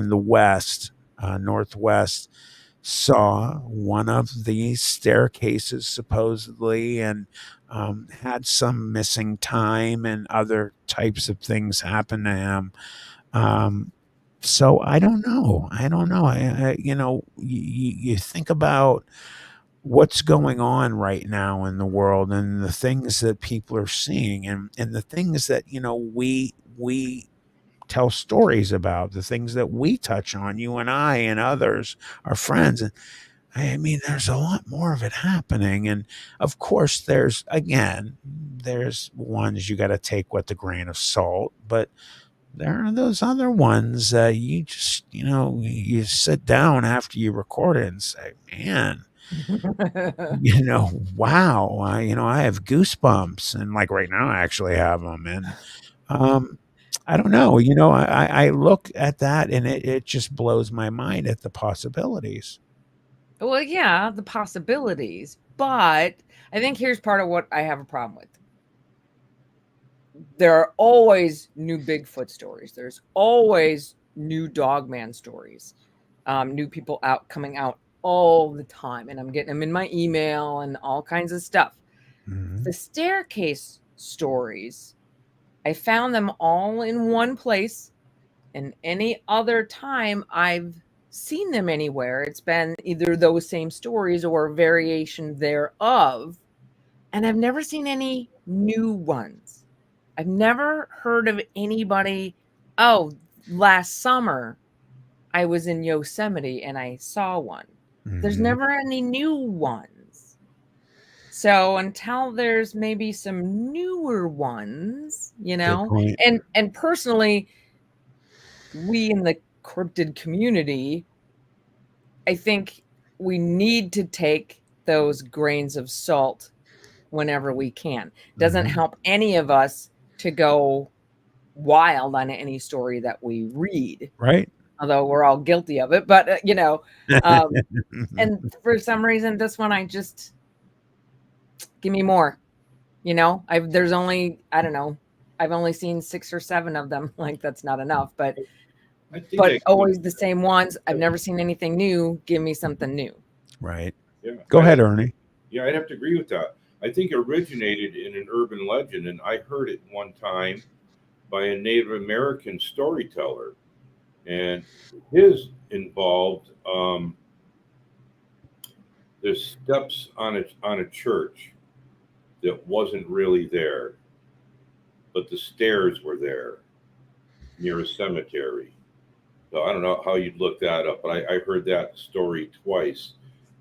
A: the west, northwest, saw one of these staircases supposedly, and had some missing time and other types of things happen to him. um, so I don't know. I don't know. You think about what's going on right now in the world and the things that people are seeing, and the things that, we tell stories about, the things that we touch on, you and I and others, our friends. And I mean, there's a lot more of it happening. And of course, there's ones you got to take with a grain of salt, but there are those other ones you just, you sit down after you record it and say, man, wow, I have goosebumps. And like right now, I actually have them. And, um, I don't know. You know, I look at that and it just blows my mind at the possibilities.
C: Well, yeah, the possibilities, but I think here's part of what I have a problem with. There are always new Bigfoot stories. There's always new Dogman stories. New people coming out all the time, and I'm getting them in my email and all kinds of stuff.
A: Mhm.
C: The staircase stories, I found them all in one place, and any other time I've seen them anywhere, it's been either those same stories or a variation thereof, and I've never seen any new ones. I've never heard of anybody, oh, last summer I was in Yosemite and I saw one. There's
A: Mhm.
C: never any new ones. So until there's maybe some newer ones,
A: Good point.
C: and personally, we in the cryptid community, I think we need to take those grains of salt whenever we can. Doesn't
A: Mhm.
C: help any of us to go wild on any story that we read,
A: Right?
C: although we're all guilty of it. But and for some reason, this one I just give me more. There's only, I don't know, I've only seen 6 or 7 of them. Like that's not enough, but
B: I think I
C: always the same ones. I've never seen anything new. Give me something new.
A: Right.
B: yeah,
A: Go ahead, Ernie.
B: yeah, I'd have to agree with that. I think it originated in an urban legend, and I heard it one time by a Native American storyteller, and his involved the steps on a church that wasn't really there, but the stairs were there near a cemetery. So I don't know how you'd look that up, but I heard that story twice,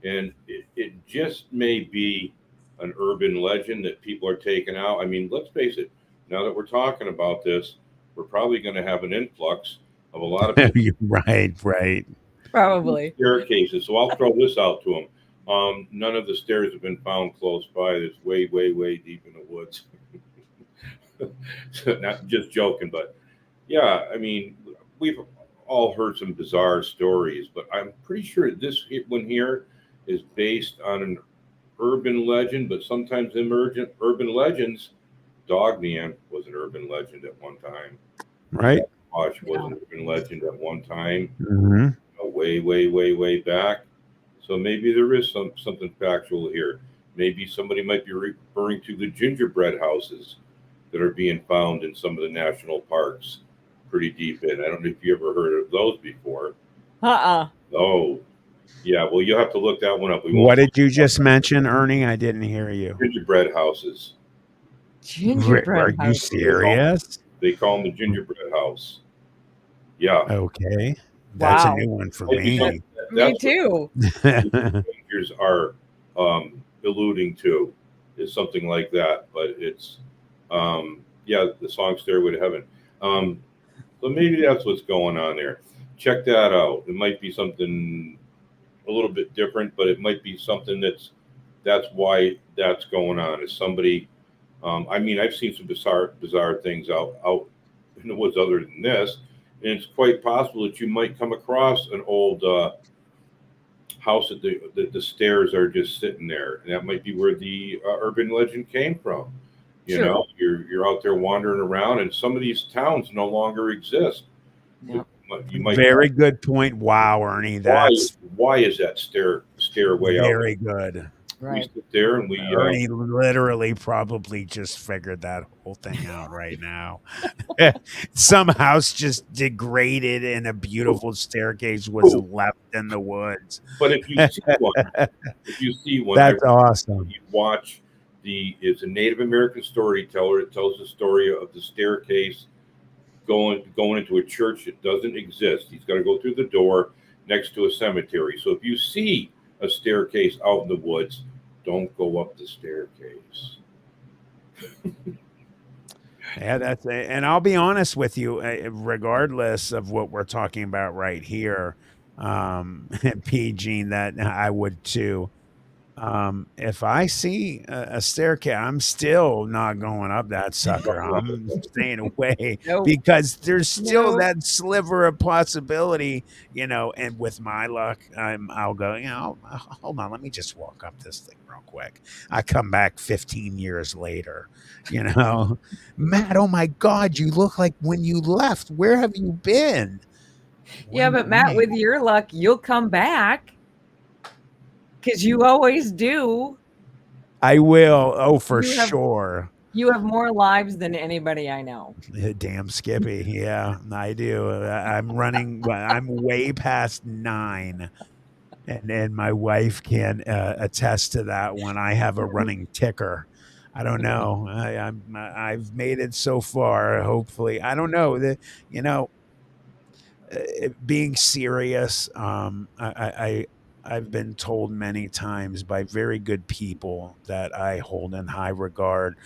B: and it just may be an urban legend that people are taking out. I mean, let's face it. Now that we're talking about this, we're probably going to have an influx of a lot of people
A: Right, right.
C: Probably.
B: staircases. So I'll throw this out to them. None of the stairs have been found close by. It's way, way, way deep in the woods. Not just joking, but yeah, I mean, we've all heard some bizarre stories, but I'm pretty sure this one here is based on an urban legend, but sometimes emergent urban legends. Dogman was an urban legend at one time.
A: Right.
B: Sasquatch was
C: Yeah.
B: an urban legend at one time,
A: Mhm.
B: way, way, way, way back. So maybe there is something factual here. Maybe somebody might be referring to the gingerbread houses that are being found in some of the national parks pretty deep in. I don't know if you ever heard of those before. Oh, yeah. Well, you'll have to look that one up. We
A: What
B: won't talk
A: did you
B: about
A: just mention, Ernie? I didn't hear you.
B: gingerbread houses.
A: Are
C: Gingerbread
A: you
C: house.
A: serious?
B: They call them the gingerbread house. Yeah.
A: Okay. That's a
C: Wow.
A: new one for
B: Might be
A: me.
B: something
C: Me
B: that's what
C: too.
B: the rangers are alluding to is something like that. But it's, yeah, the song Stairway to Heaven. So maybe that's what's going on there. Check that out. It might be something a little bit different, but it might be something that's why that's going on. Is somebody? I mean, I've seen some bizarre things out in the woods other than this, and it's quite possible that you might come across an old house that the stairs are just sitting there, and that might be where the urban legend came from. You
C: Sure.
B: know, you're out there wandering around, and some of these towns no longer exist.
C: Yep.
B: You might
A: Very good point. Wow, Ernie.
B: why
A: That's
B: why is that stairway out?
A: very good.
B: We
C: Right.
B: sit there and we
A: Ernie literally probably just figured that whole thing out right now. Some house just degraded and a beautiful staircase was left in the woods.
B: but if you see one,
A: That's awesome.
B: you watch it's a Native American storyteller. It tells the story of the staircase going into a church that doesn't exist. He's got to go through the door next to a cemetery. So if you see a staircase out in the woods, don't go up the staircase.
A: Yeah, that's it. And I'll be honest with you, regardless of what we're talking about right here, PG, that I would too. If I see a staircase, I'm still not going up that sucker. I'm staying away
C: Nope.
A: because there's still
C: Nope.
A: that sliver of possibility, and with my luck, I'll go, hold on, let me just walk up this thing real quick. I come back 15 years later, Matt, oh my God, you look like when you left. Where have you been?
C: Yeah, but Matt, with your luck, you'll come back because you always do.
A: I will. Oh, for sure.
C: You have more lives than anybody I know.
A: Damn Skippy. Yeah, I do. I'm running. I'm way past 9. And my wife can attest to that when I have a running ticker. I don't know. I've made it so far. Hopefully, I don't know that being serious. I've been told many times by very good people that I hold in high regard.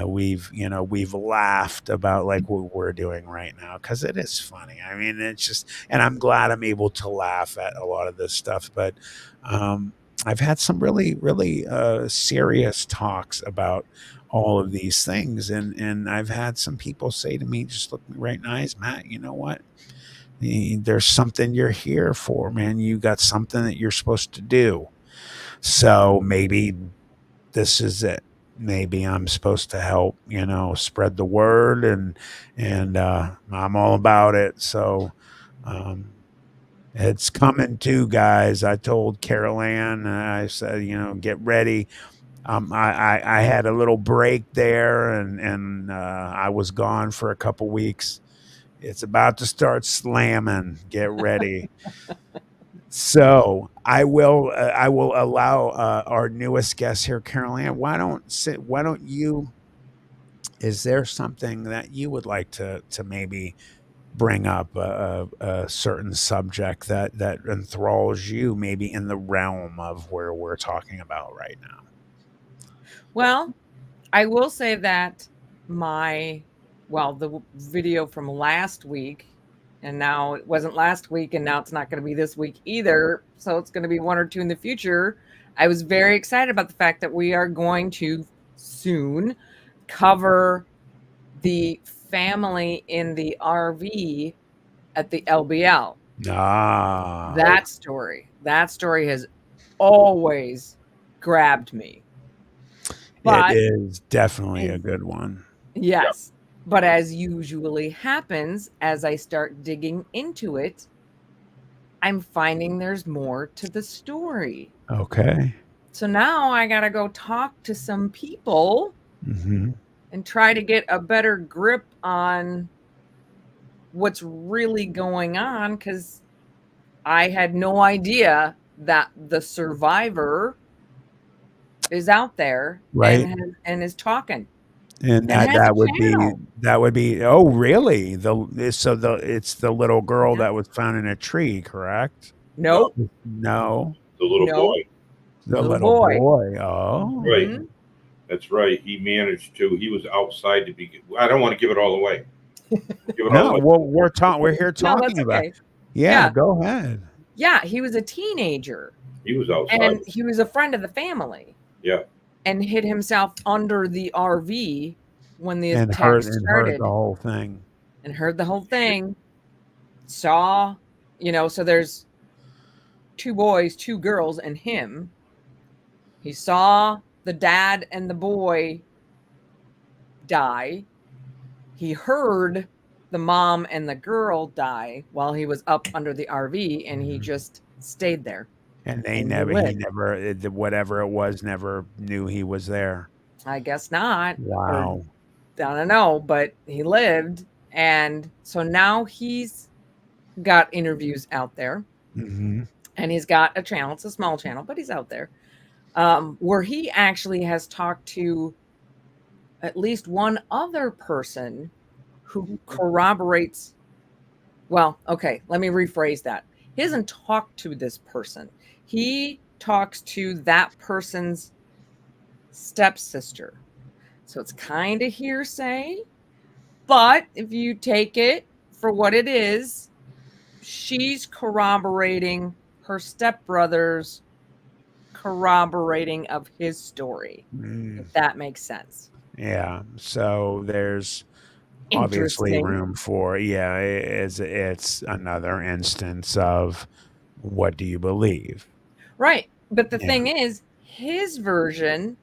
A: We've laughed about like what we're doing right now because it is funny. I mean, it's just, and I'm glad I'm able to laugh at a lot of this stuff. But I've had some really, really serious talks about all of these things, and I've had some people say to me, just look me right in the eyes, Matt. You know what? There's something you're here for, man. You got something that you're supposed to do. So maybe this is it. Maybe I'm supposed to help, spread the word, and I'm all about it. So it's coming too, guys. I told Carol Ann, I said, get ready. I had a little break there, and I was gone for a couple weeks. It's about to start slamming. Get ready. So I will allow our newest guest here, Carol Ann. Why don't you? Is there something that you would like to maybe bring up a certain subject that enthralls you, maybe in the realm of where we're talking about right now?
C: Well, I will say that the video from last week, and now it wasn't last week, and now it's not going to be this week either. So it's going to be one or two in the future. I was very excited about the fact that we are going to soon cover the family in the RV at the LBL.
A: Ah,
C: That story has always grabbed me.
A: But it is definitely a good one.
C: Yes. Yep. But as usually happens, as I start digging into it, I'm finding there's more to the story.
A: Okay.
C: So now I got to go talk to some people and try to get a better grip on what's really going on, because I had no idea that the survivor is out there,
A: right,
C: and is talking.
A: and that would be oh really it's the little girl that was found in a tree, correct?
C: Nope.
A: No,
B: the little boy.
A: The little boy. Oh,
B: right. That's right. He managed to. He was outside to be. I don't want to give it all away.
A: No, well, we're here talking about. Yeah, go ahead.
C: Yeah, he was a teenager.
B: He was outside,
C: and he was a friend of the family.
B: Yeah,
C: and hid himself under the RV when the attack started.
A: Heard the whole thing.
C: And heard the whole thing. Saw, so there's 2 boys, 2 girls, and him. He saw the dad and the boy die. He heard the mom and the girl die while he was up under the RV, and he just stayed there.
A: And he never, whatever it was, never knew he was there.
C: I guess not.
A: Wow.
C: I don't know, but he lived. And so now he's got interviews out there. And he's got a channel. It's a small channel, but he's out there. Where he actually has talked to at least one other person who corroborates. Well, okay, let me rephrase that. He doesn't talk to this person. He talks to that person's stepsister. So it's kind of hearsay. But if you take it for what it is, she's corroborating her stepbrother's corroborating of his story, if that makes sense.
A: Yeah. So there's obviously
C: Interesting.
A: room for, yeah, it's another instance of what do you believe?
C: Right. But the
A: Yeah.
C: thing is, his version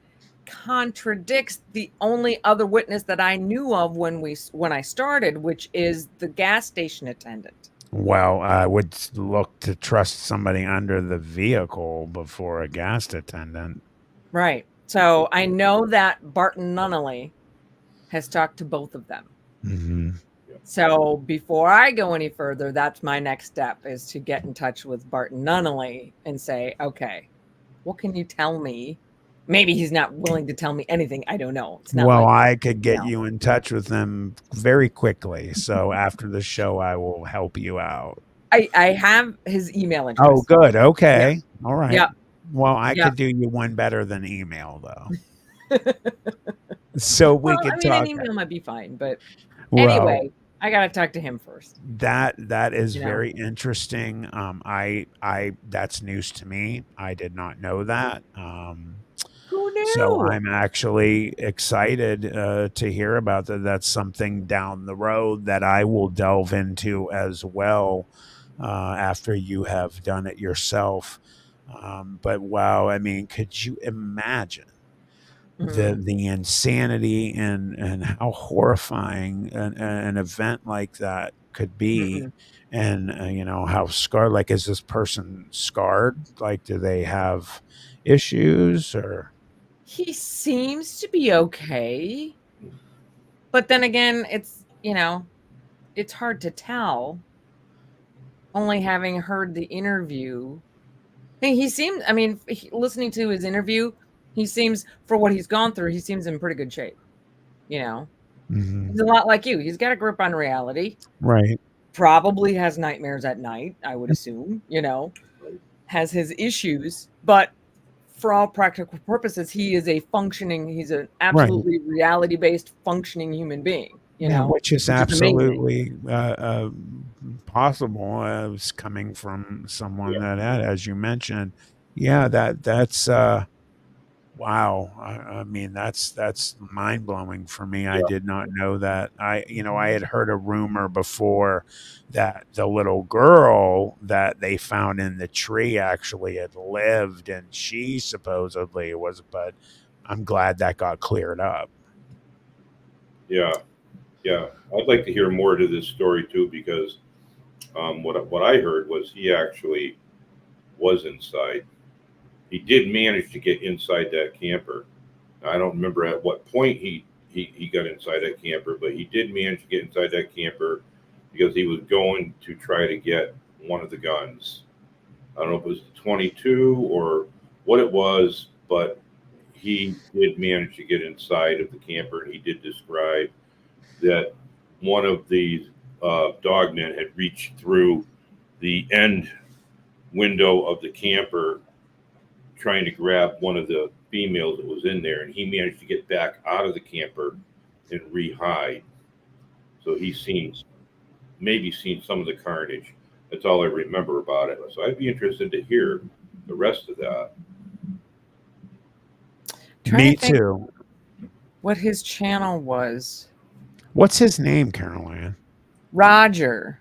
C: contradicts the only other witness that I knew of when I started, which is the gas station attendant.
A: Well, I would look to trust somebody under the vehicle before a gas attendant.
C: Right. So I know that Barton Nunnally has talked to both of them.
A: Mm-hmm.
C: So before I go any further, that's my next step, is to get in touch with Barton Nunnally and say, okay, what can you tell me? Maybe he's not willing to tell me anything. I don't know. It's not
A: Well,
C: like,
A: I could get
C: know.
A: you in touch with them very quickly. So after the show, I will help you out.
C: I have his email
A: Oh,
C: address.
A: good.
C: Yeah.
A: Okay. All right.
C: Yeah.
A: Well, I
C: Yeah.
A: could do you one better than email, though. So we
C: Well, I
A: could
C: mean, an
A: talk.
C: email might be fine, but
A: Well,
C: anyway, I got to talk to him first.
A: that is
C: You know?
A: very interesting. I that's news to me. I did not know that.
C: Who
A: So
C: knew?
A: I'm actually excited to hear about that. That's something down the road that I will delve into as well after you have done it yourself. But wow, I mean, could you imagine
C: Mhm.
A: the insanity and how horrifying an event like that could be?
C: Mm-mm.
A: And you know, how scarred, like, is this person scarred? Like, do they have issues or?
C: He seems to be okay. But then again, it's hard to tell, only having heard the interview. He seemed, I mean, listening to his interview, he seems, for what he's gone through, he seems in pretty good shape. You know,
A: Mhm.
C: he's a lot like you. He's got a grip on reality.
A: Right.
C: Probably has nightmares at night, I would assume, has his issues, but for all practical purposes, he's an
A: Right.
C: absolutely reality-based functioning human being,
A: Yeah, which is
C: which is amazing.
A: absolutely possible as coming from someone
B: Yeah.
A: that had, as you mentioned. Yeah, that's wow. I mean, that's mind blowing for me. I
B: Yeah.
A: did not know that. I had heard a rumor before that the little girl that they found in the tree actually had lived, and she supposedly was. But I'm glad that got cleared up.
B: Yeah. Yeah. I'd like to hear more to this story too, because what I heard was he actually was inside. He did manage to get inside that camper. I don't remember at what point he got inside that camper, but he did manage to get inside that camper because he was going to try to get one of the guns. I don't know if it was the 22 or what it was, but he did manage to get inside of the camper, and he did describe that one of these dogmen had reached through the end window of the camper trying to grab one of the females that was in there, and he managed to get back out of the camper and re-hide. So he's maybe seen some of the carnage. That's all I remember about it. So I'd be interested to hear the rest of that.
C: Trying
A: Me
C: to think
A: too.
C: what his channel was.
A: What's his name, Caroline?
C: Roger.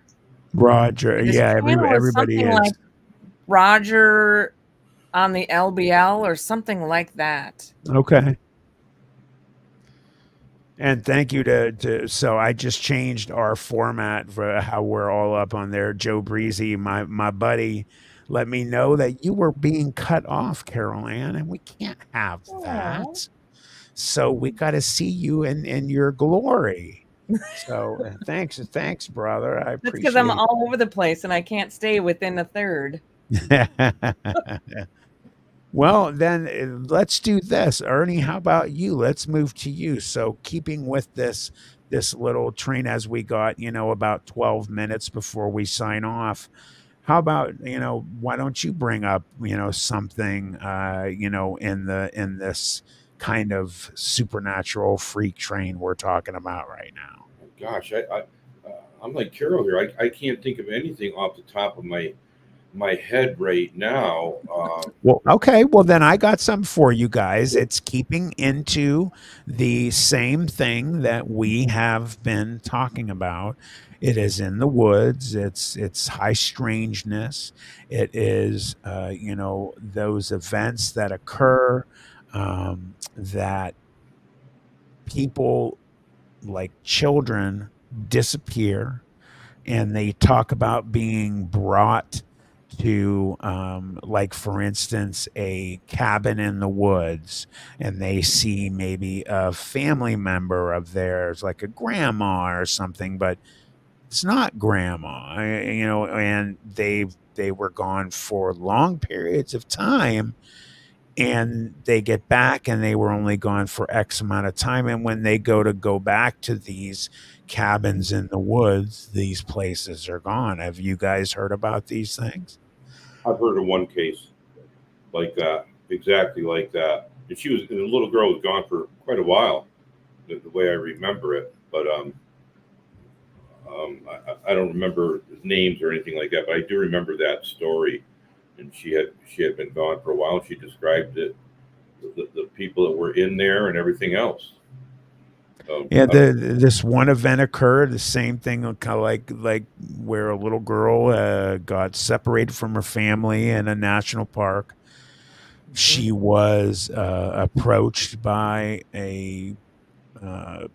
A: Roger.
C: His
A: Yeah,
C: channel is
A: everybody
C: something
A: is.
C: like Roger on the LBL or something like that.
A: Okay. And thank you so I just changed our format for how we're all up on there. Joe Breezy, my buddy, let me know that you were being cut off, Carol Ann, and we can't have
C: Aw.
A: that. So we got to see you in your glory. So thanks, brother. I
C: That's because I'm
A: appreciate
C: all over the place and I can't stay within a third.
A: that. Well, then let's do this. Ernie, how about you? Let's move to you. So, keeping with this little train as we got, about 12 minutes before we sign off. How about, why don't you bring up, something in this kind of supernatural freak train we're talking about right now?
B: Gosh, I'm like Carol here. I can't think of anything off the top of my my head right now.
A: Well, okay. Well, then I got some for you guys. It's keeping into the same thing that we have been talking about. It is in the woods. It's high strangeness. It is, those events that occur, that people like children disappear, and they talk about being brought to, like, for instance, a cabin in the woods, and they see maybe a family member of theirs, like a grandma or something, but it's not grandma, and they were gone for long periods of time, and they get back and they were only gone for X amount of time. And when they go back to these cabins in the woods, these places are gone. Have you guys heard about these things?
B: I've heard of one case like that, exactly like that. And the little girl was gone for quite a while, the way I remember it. But I don't remember names or anything like that. But I do remember that story. And she had been gone for a while. She described it, the people that were in there and everything else.
A: Yeah, this one event occurred. The same thing, kind of like where a little girl got separated from her family in a national park. She was approached by a uh,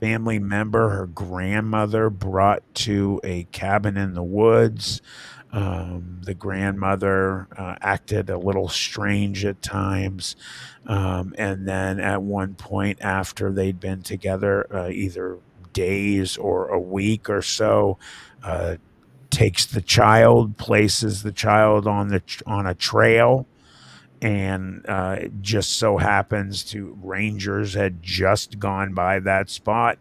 A: family member, her grandmother, brought to a cabin in the woods. The grandmother acted a little strange at times. And then at one point, after they'd been together either days or a week or so, uh, takes the child, places the child on a trail, and it just so happens to rangers had just gone by that spot,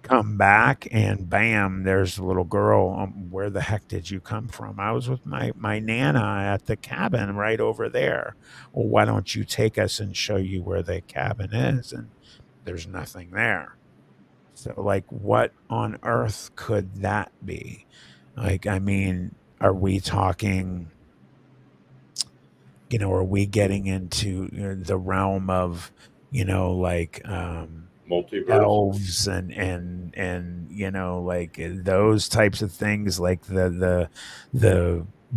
A: come back, and bam, there's the little girl. Where the heck did you come from? I was with my nana at the cabin right over there. Well, why don't you take us and show you where the cabin is? And there's nothing there. So, like, what on earth could that be? Like, I mean, are we talking, are we getting into the realm of, like,
B: Multiverse.
A: elves and like those types of things, like the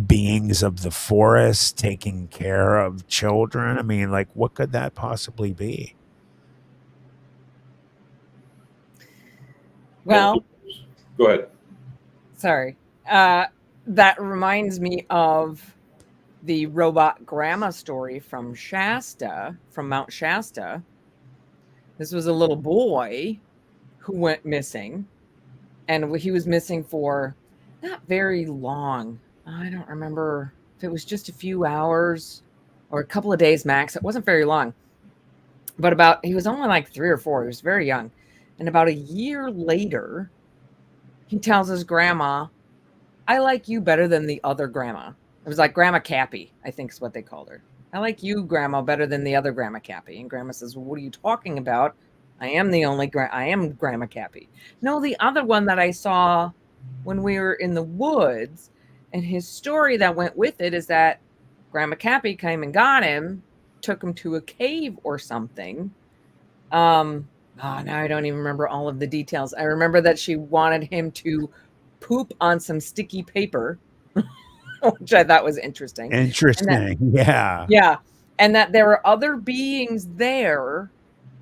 A: beings of the forest taking care of children? I mean, like, what could that possibly be?
C: Well,
B: Go ahead.
C: sorry. That reminds me of the robot grandma story from Mount Shasta. This was a little boy who went missing, and he was missing for not very long. I don't remember if it was just a few hours or a couple of days max. It wasn't very long, but he was only like 3 or 4. He was very young. And about a year later, he tells his grandma, "I like you better than the other grandma." It was like Grandma Cappy, I think is what they called her. "I like you, Grandma, better than the other Grandma Cappy." And Grandma says, "Well, what are you talking about? I am Grandma Cappy." "No, the other one that I saw when we were in the woods." And his story that went with it is that Grandma Cappy came and got him, took him to a cave or something. Now I don't even remember all of the details. I remember that she wanted him to poop on some sticky paper, which I thought was interesting. And that,
A: Interesting. Yeah.
C: yeah, and that there were other beings there,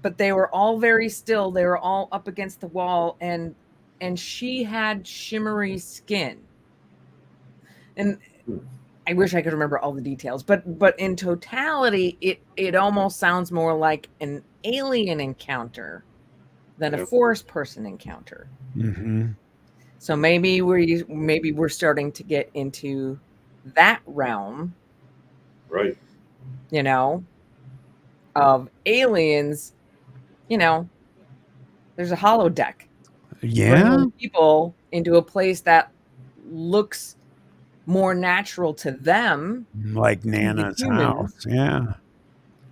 C: but they were all very still. They were all up against the wall, and she had shimmery skin. And I wish I could remember all the details, but in totality, it almost sounds more like an alien encounter than a forest person encounter.
A: Mm-hmm.
C: So maybe we're starting to get into that realm,
B: Right.
C: Of aliens. There's a holodeck
A: Yeah.
C: bringing people into a place that looks more natural to them,
A: Like
C: to the
A: Nana's
C: humans.
A: house. Yeah.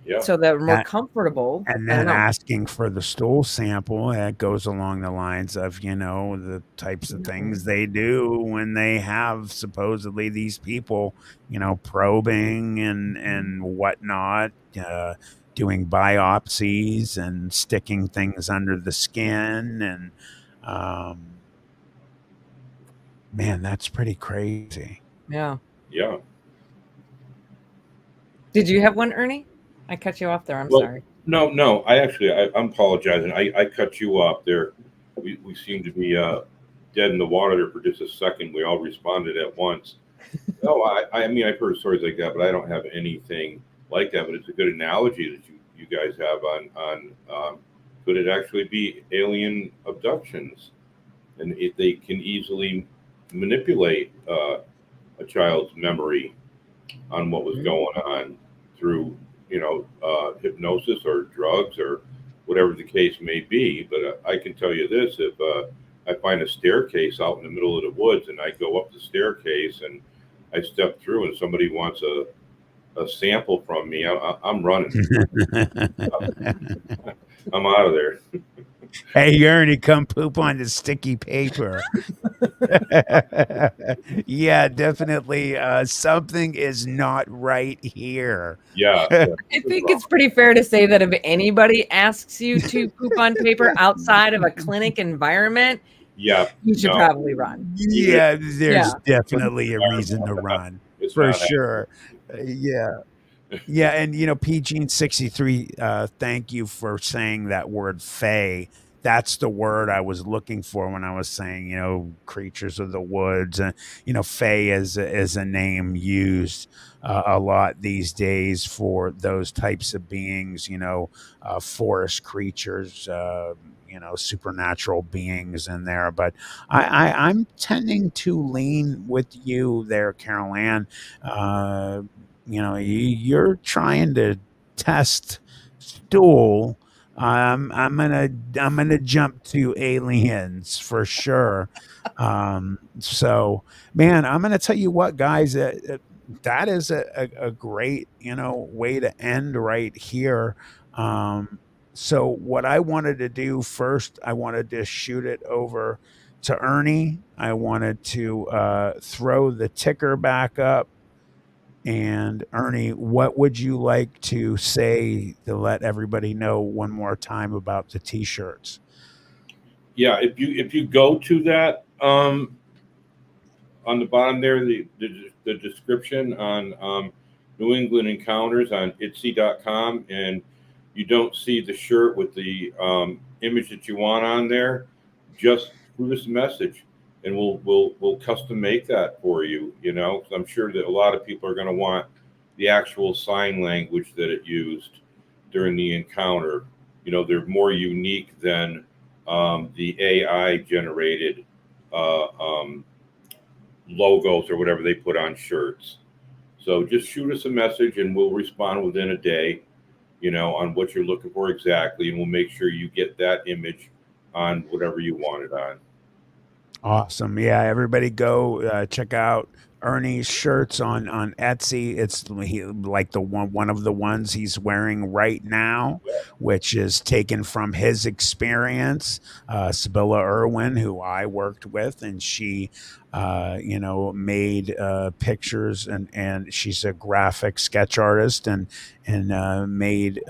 B: Yeah.
C: so that we're more
A: That-
C: comfortable.
A: And
C: I don't
A: then
C: know.
A: asking for the stool sample, it goes along the lines of, the types of things they do when they have supposedly these people, probing and whatnot, doing biopsies and sticking things under the skin. And man, that's pretty crazy.
C: Yeah.
B: Yeah.
C: Did you have one, Ernie? I cut you off there. I'm
B: Well,
C: sorry.
B: no. I'm apologizing. I cut you off there. We seem to be dead in the water there for just a second. We all responded at once. No, I mean, I've heard stories like that, but I don't have anything like that. But it's a good analogy that you guys have on could it actually be alien abductions, and they can easily manipulate a child's memory on what was going on through hypnosis or drugs or whatever the case may be. But I can tell you this: if I find a staircase out in the middle of the woods and I go up the staircase and I step through and somebody wants a sample from me, I'm running. I'm out of there.
A: Hey, Ernie, come poop on the sticky paper. Yeah, definitely. Something is not right here.
B: Yeah.
C: I think it's pretty fair to say that if anybody asks you to poop on paper outside of a clinic environment,
B: Yeah.
C: you should probably run.
A: Yeah, there's
C: Yeah.
A: definitely a reason to run
B: It's
A: for
B: not
A: sure. Yeah. Yeah, and PG63, thank you for saying that word "fae." That's the word I was looking for when I was saying, creatures of the woods. And fae is a name used a lot these days for those types of beings. Forest creatures. Supernatural beings in there. But I'm tending to lean with you there, Carol Ann. You're trying to test stool. I'm gonna jump to aliens for sure. So man, I'm gonna tell you what, guys, that is a great way to end right here. So what I wanted to do first, I wanted to shoot it over to Ernie. I wanted to throw the ticker back up. And Ernie, what would you like to say to let everybody know one more time about the t-shirts?
B: Yeah. If you go to that on the bottom there, the description on New England Encounters on itsy.com, and you don't see the shirt with the image that you want on there, just shoot us a message, and we'll custom make that for you. 'Cause I'm sure that a lot of people are going to want the actual sign language that it used during the encounter. They're more unique than the AI generated logos or whatever they put on shirts. So just shoot us a message and we'll respond within a day, on what you're looking for exactly. And we'll make sure you get that image on whatever you want it on.
A: Awesome. Yeah, everybody go check out Ernie's shirts on Etsy. It's like the one of the ones he's wearing right now, which is taken from his experience. Sibylla Irwin, who I worked with, and she made pictures, and she's a graphic sketch artist, and made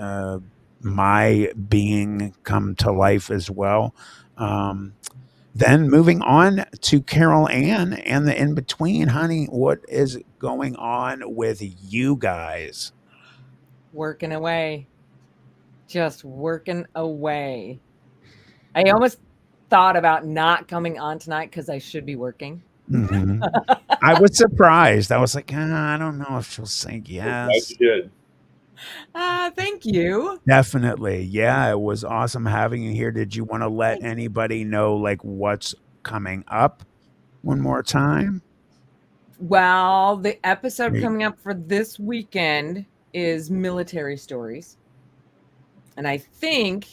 A: my being come to life as well. Then moving on to Carol Ann and the in between, honey, what is going on with you guys?
C: Working away. Just working away. I almost thought about not coming on tonight because I should be working.
A: Mm-hmm. I was surprised. I was like, I don't know if she'll say yes.
B: You did.
C: Thank you.
A: Definitely. Yeah, it was awesome having you here. Did you want to let anybody know like what's coming up one more time?
C: Well, the episode coming up for this weekend is military stories. And I think,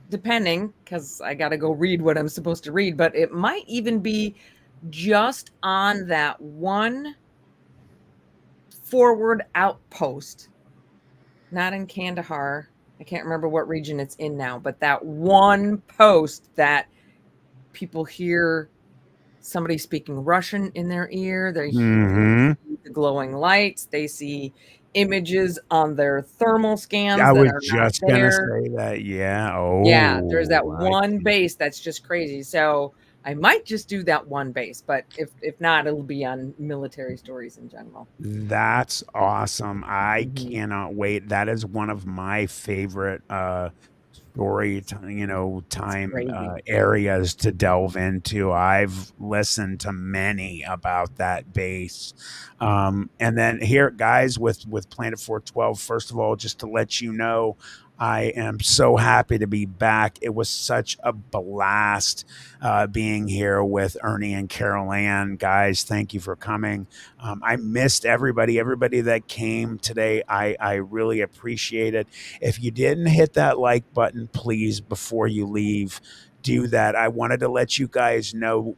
C: depending, because I got to go read what I'm supposed to read, but it might even be just on that one forward outpost not in Kandahar. I can't remember what region it's in now, but that one post that people hear somebody speaking Russian in their ear, they hear the glowing lights, they see images on their thermal scans
A: I
C: that
A: was
C: are not
A: just gonna
C: there.
A: say that. Yeah.
C: Yeah, there's that
A: Oh,
C: one base that's just crazy. So I might just do that one base, but if not, it'll be on military stories in general.
A: that's awesome. I
C: Mhm.
A: cannot wait. That is one of my favorite story time
C: Crazy.
A: areas to delve into. I've listened to many about that base. And then here, guys, with Planet 412, first of all, just to let you know, I am so happy to be back. It was such a blast being here with Ernie and Carol Ann. Guys, thank you for coming. I missed everybody that came today. I really appreciate it. If you didn't hit that like button, please, before you leave, do that. I wanted to let you guys know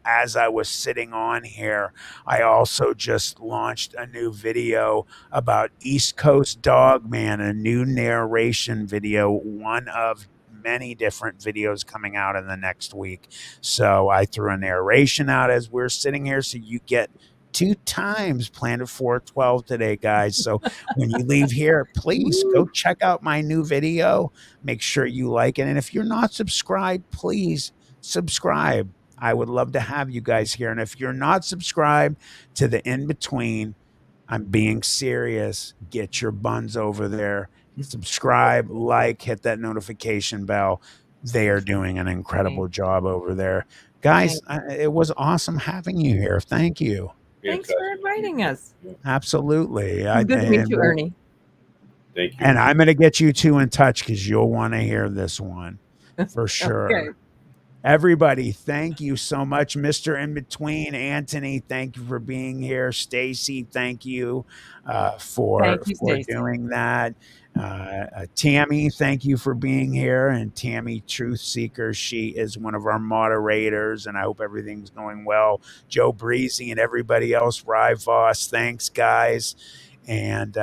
A: as I was sitting on here, I also just launched a new video about East Coast Dogman, a new narration video, one of many different videos coming out in the next week. So I threw a narration out as we're sitting here, so you get 2 times Planet 412 today, guys. So when you leave here, please go check out my new video. Make sure you like it. And if you're not subscribed, please subscribe. I would love to have you guys here. And if you're not subscribed to the In Between, I'm being serious. Get your buns over there. Subscribe, like, hit that notification bell. They are doing an incredible job over there. Guys, it was awesome having you here. Thank you.
C: Thanks for inviting us.
A: Absolutely.
C: Good to meet you, Ernie.
B: Thank you.
A: And I'm going to get you two in touch because you'll want to hear this one for sure.
C: Okay.
A: Everybody, thank you so much. Mr. In Between, Anthony, thank you for being here. Stacy, thank you for doing that. Tammy, thank you for being here. And Tammy Truth Seeker, she is one of our moderators, and I hope everything's going well. Joe Breezy and everybody else, Rye Voss, thanks, guys. And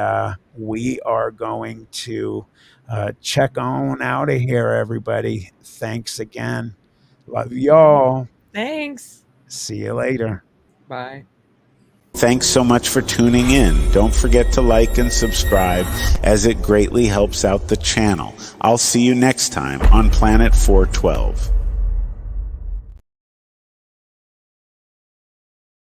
A: we are going to check on out of here, everybody. Thanks again. Love y'all.
C: Thanks.
A: See you later.
C: Bye.
D: Thanks so much for tuning in. Don't forget to like and subscribe, as it greatly helps out the channel. I'll see you next time on Planet 412.